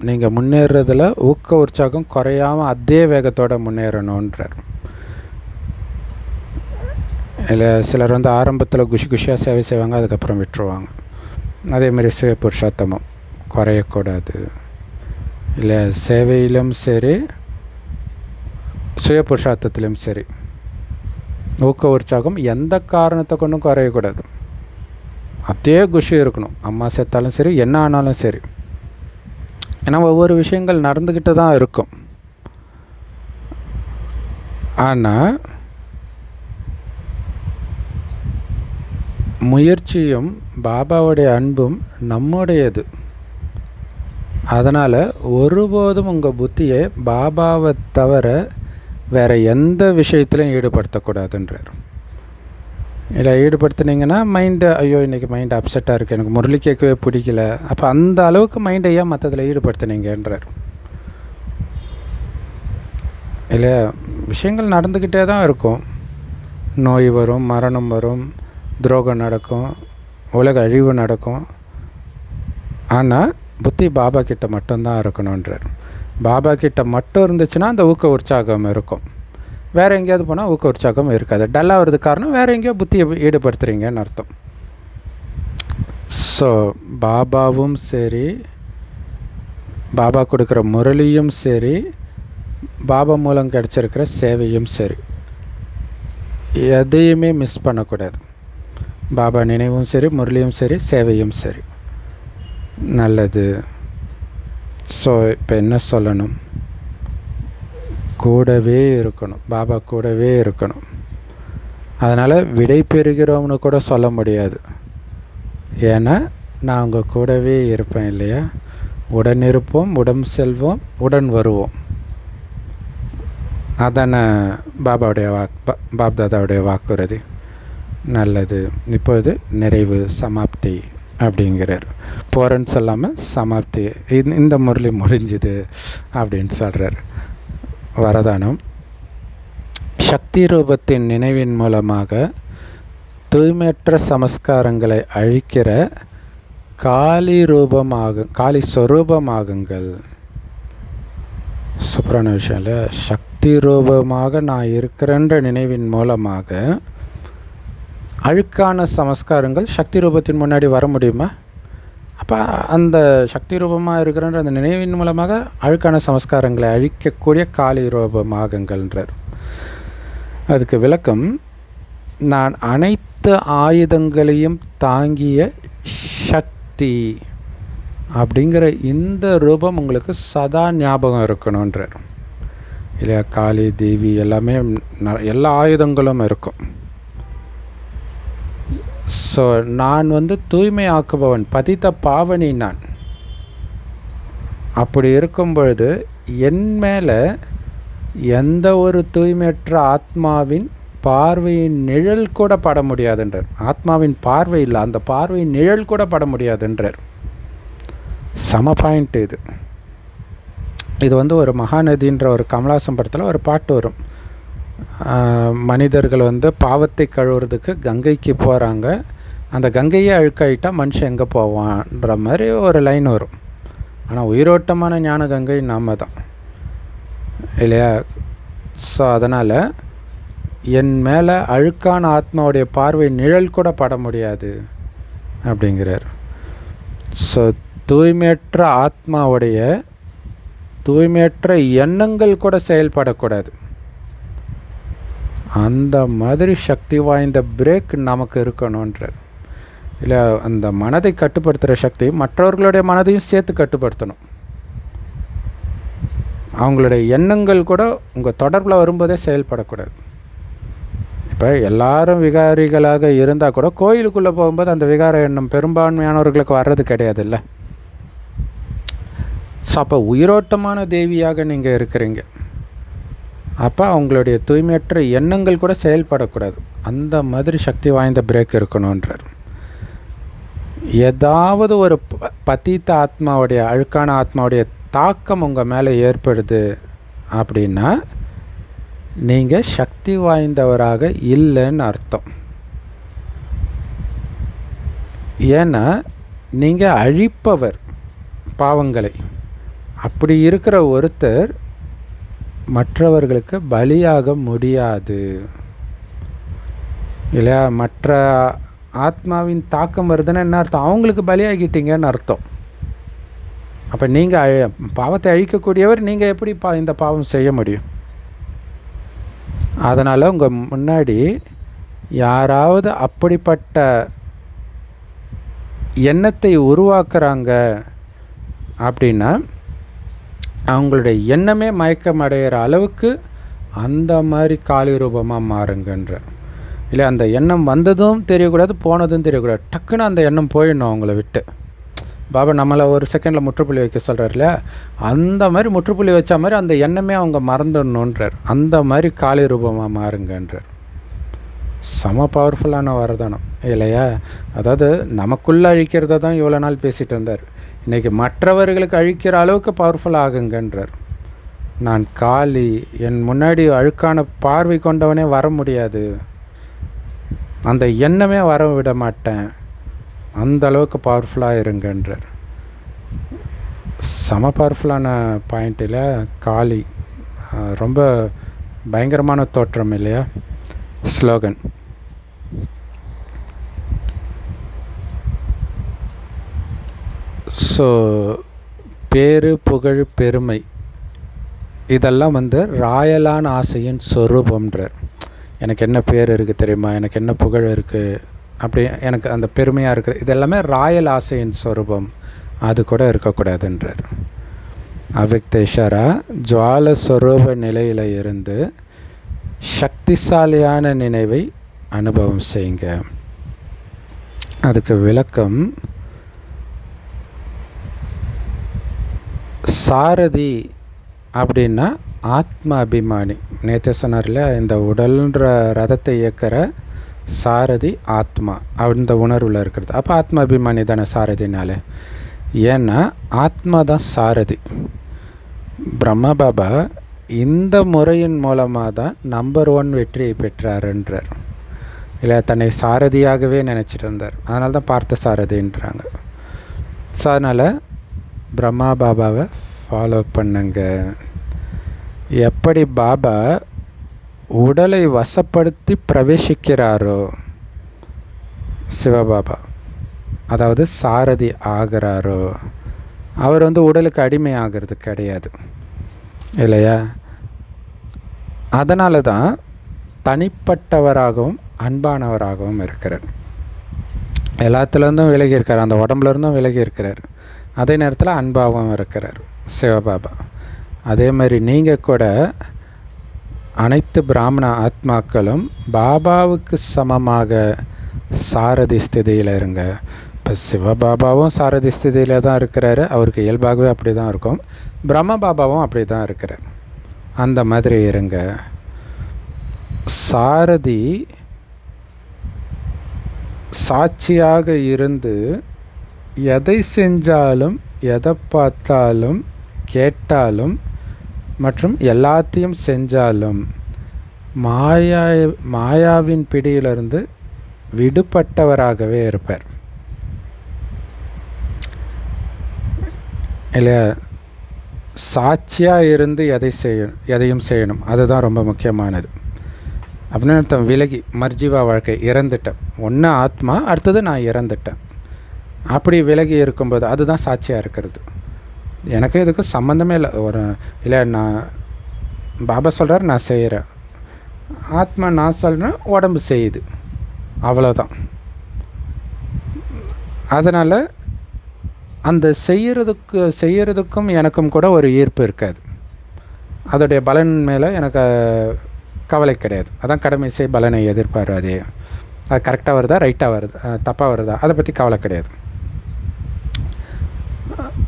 நீங்கள் முன்னேறதில் ஊக்க உற்சாகம் குறையாமல் அதே வேகத்தோடு முன்னேறணுன்றார். இல்லை சிலர் ஆரம்பத்தில் குஷியாக சேவை செய்வாங்க, அதுக்கப்புறம் விட்டுருவாங்க. அதேமாதிரி சுய புருஷோத்தமம் குறையக்கூடாது. இல்லை சேவையிலும் சரி, சுய புருஷார்த்தத்திலும் சரி, ஊக்க உற்சாகம் எந்த காரணத்தை கொண்டும் குறையக்கூடாது. அதே குஷி இருக்கணும். அம்மா சேர்த்தாலும் சரி, என்ன ஆனாலும் சரி. ஏன்னா ஒவ்வொரு விஷயங்கள் நடந்துக்கிட்டு தான் இருக்கும். ஆனால் முயற்சியும் பாபாவுடைய அன்பும் நம்முடையது. அதனால் ஒருபோதும் உங்கள் புத்தியை பாபாவை தவிர வேறு எந்த விஷயத்துலையும் ஈடுபடுத்தக்கூடாதுன்றார். இல்லை ஈடுபடுத்துனீங்கன்னா மைண்டு, ஐயோ இன்றைக்கி மைண்டு அப்செட்டாக இருக்குது, எனக்கு முரளி கேட்கவே பிடிக்கல, அப்போ அந்த அளவுக்கு மைண்டை ஏன் மற்றதில் ஈடுபடுத்துனீங்கன்றார். இல்லை விஷயங்கள் நடந்துக்கிட்டே தான் இருக்கும். நோய் வரும், மரணம் வரும், துரோகம் நடக்கும், உலக அழிவு நடக்கும். ஆனால் புத்தி பாபா கிட்ட மட்டும்தான் இருக்கணுன்றார். பாபா கிட்ட மட்டும் இருந்துச்சுன்னா அந்த ஊக்க உற்சாகம் இருக்கும். வேறு எங்கேயாவது போனால் ஊக்க உற்சாகம் இருக்காது. டல்லாக வர்றது காரணம் வேறு எங்கேயோ புத்தியை ஈடுபடுத்துகிறீங்கன்னு அர்த்தம். ஸோ பாபாவும் சரி, பாபா கொடுக்குற முரளியும் சரி, பாபா மூலம் கிடச்சிருக்கிற சேவையும் சரி, எதையுமே மிஸ் பண்ணக்கூடாது. பாபா நினைவும் சரி, முரளியும் சரி, சேவையும் சரி. நல்லது. ஸோ இப்போ என்ன சொல்லணும்? கூடவே இருக்கணும். பாபா கூடவே இருக்கணும். அதனால் விடை பெறுகிறோம்னு கூட சொல்ல முடியாது. ஏன்னா நான் உங்கள் கூடவே இருப்பேன் இல்லையா? உடன் இருப்போம், உடன் செல்வோம், உடன் வருவோம். அதான பாபாவுடைய பாப்தாதாவுடைய வாக்குறுதி. நல்லது. இப்போது நிறைவு, சமாப்தி அப்படிங்கிறார். போகிறேன்னு சொல்லாமல் சமாப்தி, இந்த முரளி முடிஞ்சுது அப்படின்னு சொல்கிறார். வரதானம். சக்தி ரூபத்தின் நினைவின் மூலமாக தூய்மையற்ற சமஸ்காரங்களை அழிக்கிற காளி சொரூபமாகுங்கள். சூப்பரான விஷயம் இல்லை? சக்தி ரூபமாக நான் இருக்கிறேன்ற நினைவின் மூலமாக அழுக்கான சமஸ்காரங்கள் சக்தி ரூபத்தின் முன்னாடி வர முடியுமா? அப்போ அந்த சக்தி ரூபமாக இருக்கிறன்ற அந்த நினைவின் மூலமாக அழுக்கான சமஸ்காரங்களை அழிக்கக்கூடிய காளி ரூபமாகுங்கள்ன்றார். அதுக்கு விளக்கம், நான் அனைத்து ஆயுதங்களையும் தாங்கிய சக்தி அப்படிங்கிற இந்த ரூபம் உங்களுக்கு சதா ஞாபகம் இருக்கணுன்றார் இல்லையா? காளி, தேவி எல்லாமே எல்லா ஆயுதங்களும் இருக்கும். ஸோ நான் தூய்மை ஆக்குபவன், பதித்த பாவனி நான். அப்படி இருக்கும் பொழுது என் மேலே எந்த ஒரு தூய்மையற்ற ஆத்மாவின் பார்வையின் நிழல் கூட பட முடியாதுன்றார். ஆத்மாவின் பார்வை இல்லை, அந்த பார்வையின் நிழல் கூட பட முடியாதுன்றார். சம பாயிண்ட் இது. இது வந்து ஒரு மகாநதின்ற ஒரு கமலாசம் படத்தில் ஒரு பாட்டு வரும். மனிதர்கள் வந்து பாவத்தை கழுவுறதுக்கு கங்கைக்கு போகிறாங்க. அந்த கங்கையே அழுக்காயிட்டால் மனுஷன் எங்கே போவான்ற மாதிரி ஒரு லைன் வரும். ஆனால் உயிரோட்டமான ஞான கங்கை நாம தான் இல்லையா? ஸோ அதனால் என் மேலே அழுக்கான ஆத்மாவுடைய பார்வை நிழல் கூட பட முடியாது அப்படிங்கிறார். ஸோ தூய்மையற்ற ஆத்மாவுடைய தூய்மையற்ற எண்ணங்கள் கூட செயல்படக்கூடாது. அந்த மாதிரி சக்தி வாய்ந்த பிரேக் நமக்கு இருக்கணுன்றார். இல்லை, அந்த மனதை கட்டுப்படுத்துகிற சக்தி மற்றவர்களுடைய மனதையும் சேர்த்து கட்டுப்படுத்தணும். அவங்களுடைய எண்ணங்கள் கூட உங்கள் தொடர்பில் வரும்போதே செயல்படக்கூடாது. இப்போ எல்லாரும் விகாரிகளாக இருந்தால் கூட கோயிலுக்குள்ளே போகும்போது அந்த விகார எண்ணம் பெரும்பான்மையானவர்களுக்கு வர்றது கிடையாது இல்லை. ஸோ அப்போ உயிரோட்டமான தேவியாக நீங்கள் இருக்கிறீங்க. அப்போ அவங்களுடைய தூய்மையற்ற எண்ணங்கள் கூட செயல்படக்கூடாது. அந்த மாதிரி சக்தி வாய்ந்த பிரேக் இருக்கணுன்றார். ஏதாவது ஒரு பதீத்த ஆத்மாவுடைய அழுக்கான ஆத்மாவுடைய தாக்கம் உங்கள் மேலே ஏற்படுது அப்படின்னா நீங்கள் சக்தி வாய்ந்தவராக இல்லைன்னு அர்த்தம். ஏன்னா நீங்கள் அழிப்பவர் பாவங்களை. அப்படி இருக்கிற ஒருத்தர் மற்றவர்களுக்கு பலியாக முடியாது இல்லையா? மற்ற ஆத்மாவின் தாக்கம் வருதுன்னா என்ன அர்த்தம்? அவங்களுக்கு பலியாகிட்டீங்கன்னு அர்த்தம். அப்போ நீங்கள் பாவத்தை அழிக்கக்கூடியவர், நீங்கள் எப்படி இந்த பாவம் செய்ய முடியும்? அதனால் உங்கள் முன்னாடி யாராவது அப்படிப்பட்ட எண்ணத்தை உருவாக்குறாங்க அப்படின்னா அவங்களுடைய எண்ணமே மயக்கம் அடைகிற அளவுக்கு அந்த மாதிரி காளி ரூபமாக மாறுங்கன்ற. இல்லை, அந்த எண்ணம் வந்ததும் தெரியக்கூடாது, போனதும் தெரியக்கூடாது. டக்குன்னு அந்த எண்ணம் போயிடணும் அவங்கள விட்டு. பாபா நம்மளை ஒரு செகண்டில் முற்றுப்புள்ளி வைக்க சொல்கிறார் இல்லையா? அந்த மாதிரி முற்றுப்புள்ளி வச்ச மாதிரி அந்த எண்ணமே அவங்க மறந்துடணுன்றார். அந்த மாதிரி காளி ரூபமாக மாறுங்கன்றார். செம பவர்ஃபுல்லான வரதானம் இல்லையா? அதாவது நமக்குள்ளே அழிக்கிறத தான் இவ்வளோ நாள் பேசிகிட்டு இருந்தார். இன்றைக்கி மற்றவர்களுக்கு அழிக்கிற அளவுக்கு பவர்ஃபுல் ஆகுங்கன்றார். நான் காளி, என் முன்னாடி அழுக்கான பார்வை கொண்டவனே வர முடியாது, அந்த எண்ணமே வர விட மாட்டேன், அந்த அளவுக்கு பவர்ஃபுல்லாக இருங்கன்றார். செம பவர்ஃபுல்லான பாயிண்டில் காளி ரொம்ப பயங்கரமான தோற்றம் இல்லையா? ஸ்லோகன். ஸோ பேரு, புகழ், பெருமை இதெல்லாம் வந்து ராயலான ஆசையின் சொரூபம்ன்றார். எனக்கு என்ன பேர் இருக்குது தெரியுமா, எனக்கு என்ன புகழ் இருக்குது, அப்படி எனக்கு அந்த பெருமையாக இருக்குது, இதெல்லாமே ராயல் ஆசையின் சொரூபம். அது கூட இருக்கக்கூடாதுன்றார். அவ்யக்தேஷரா ஜுவால சொரூப நிலையில் இருந்து சக்திசாலியான நினைவை அனுபவம் செய்யுங்க. அதுக்கு விளக்கம் சாரதி அப்படின்னா ஆத்ம அபிமானி. நேற்று சொன்னார்ல, இந்த உடல்ன்ற ரதத்தை இயக்கிற சாரதி ஆத்மா, அந்த உணர்வில் இருக்கிறது. அப்போ ஆத்ம அபிமானி தானே சாரதினால. ஏன்னா ஆத்மா தான் சாரதி. பிரம்ம பாபா இந்த முறையின் மூலமாக தான் நம்பர் 1 வெற்றியை பெற்றாருன்றார். இல்லை, தன்னை சாரதியாகவே நினச்சிட்டு இருந்தார். அதனால தான் பார்த்த சாரதின்றாங்க. ஸோ அதனால் பிரம்மா பாபாவை ஃபாலோ பண்ணுங்க. எப்படி பாபா உடலை வசப்படுத்தி பிரவேசிக்கிறாரோ சிவபாபா, அதாவது சாரதி ஆகிறாரோ, அவர் வந்து உடலுக்கு அடிமை ஆகிறது கிடையாது இல்லையா? அதனால தான் தனிப்பட்டவராகவும் அன்பானவராகவும் இருக்கிறார். எல்லாத்துலேருந்தும் விலகி இருக்கார், அந்த உடம்புலேருந்தும் விலகி இருக்கிறார். அதே நேரத்தில் அன்பாகவும் இருக்கிறார் சிவபாபா. அதே மாதிரி நீங்கள் கூட அனைத்து பிராமண ஆத்மாக்களும் பாபாவுக்கு சமமாக சாரதி ஸ்திதியில் இருங்க. இப்போ சிவபாபாவும் சாரதி ஸ்திதியில் தான் இருக்கிறாரு, அவருக்கு இயல்பாகவே அப்படி தான் இருக்கும். பிரம்ம பாபாவும் அப்படி தான் இருக்கிறார். அந்த மாதிரி இருங்க. சாரதி சாட்சியாக இருந்து எதை செஞ்சாலும், எதை பார்த்தாலும், கேட்டாலும் மற்றும் எல்லாத்தையும் செஞ்சாலும் மாயாவின் பிடியிலிருந்து விடுபட்டவராகவே இருப்பார் இல்லையா? சாட்சியாக இருந்து எதையும் செய்யணும், அதுதான் ரொம்ப முக்கியமானது. அப்படின்னு அர்த்தம் விலகி மர்ஜீவா வாழ்க்கை, இறந்துட்டேன், ஒன்று ஆத்மா, அடுத்தது நான் இறந்துட்டேன், அப்படி விலகி இருக்கும்போது அதுதான் சாட்சியாக இருக்கிறது. எனக்கு இதுக்கு சம்மந்தமே இல்லை. இல்லை நான் பாபா சொல்கிறார், நான் செய்கிறேன், ஆத்மா நான் சொல்கிறேன், உடம்பு செய்யுது, அவ்வளோதான். அதனால் அந்த செய்கிறதுக்கும் எனக்கும் கூட ஒரு ஈர்ப்பு இருக்காது. அதோடைய பலன் மேலே எனக்கு கவலை கிடையாது. அதான் கடமை செய் பலனை எதிர்பாராதே. அது கரெக்டாக வருதா, ரைட்டாக வருதா, தப்பாக வருதா, அதை பற்றி கவலை கிடையாது.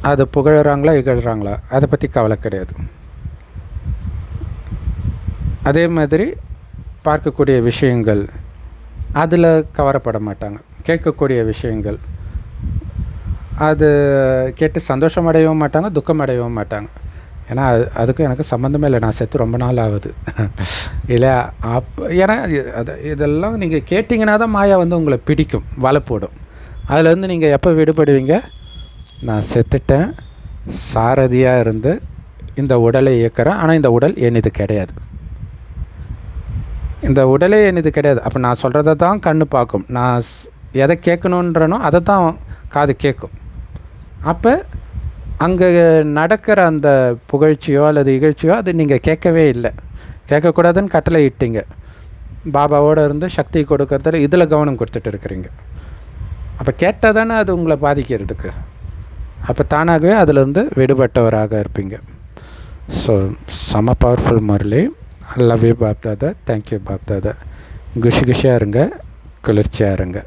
அது புகழறாங்களா இகழ்கிறாங்களா, அதை பற்றி கவலை கிடையாது. அதே மாதிரி பார்க்கக்கூடிய விஷயங்கள் அதில் கவரப்பட மாட்டாங்க. கேட்கக்கூடிய விஷயங்கள் அது கேட்டு சந்தோஷம் அடையவும் மாட்டாங்க, துக்கம் அடையவும் மாட்டாங்க. ஏன்னா அதுக்கும் எனக்கு சம்மந்தமே இல்லை. நான் செத்து ரொம்ப நாள் ஆகுது இல்லை. ஏன்னா இதெல்லாம் நீங்கள் கேட்டிங்கன்னா தான் மாயா உங்களை பிடிக்கும், வலை போடும். அதில் நீங்கள் எப்போ விடுபடுவீங்க? நான் செத்துட்டேன், சாரதியாக இருந்து இந்த உடலை இயக்கிறேன், ஆனால் இந்த உடல் என்னது கிடையாது, இந்த உடலே என்னது கிடையாது. அப்போ நான் சொல்கிறத தான் கண்ணு பார்க்கும், நான் எதை கேட்கணுன்றனோ அதை தான் காது கேட்கும். அப்போ அங்கே நடக்கிற அந்த புகழ்ச்சியோ அல்லது இகழ்ச்சியோ அது நீங்கள் கேட்கவே இல்லை, கேட்கக்கூடாதுன்னு கட்டளை இட்டீங்க. பாபாவோடு இருந்து சக்தி கொடுக்கறதுல இதில் கவனம் கொடுத்துட்டு இருக்கிறீங்க. அப்போ கேட்டால் தானே அது உங்களை பாதிக்கிறதுக்கு. அப்போ தானாகவே அதிலிருந்து விடுபட்டவராக இருப்பீங்க. ஸோ செம powerful Murli. Love you Bapdada. Thank you Bapdada. குஷியாக இருங்க, குளிர்ச்சியாக இருங்க.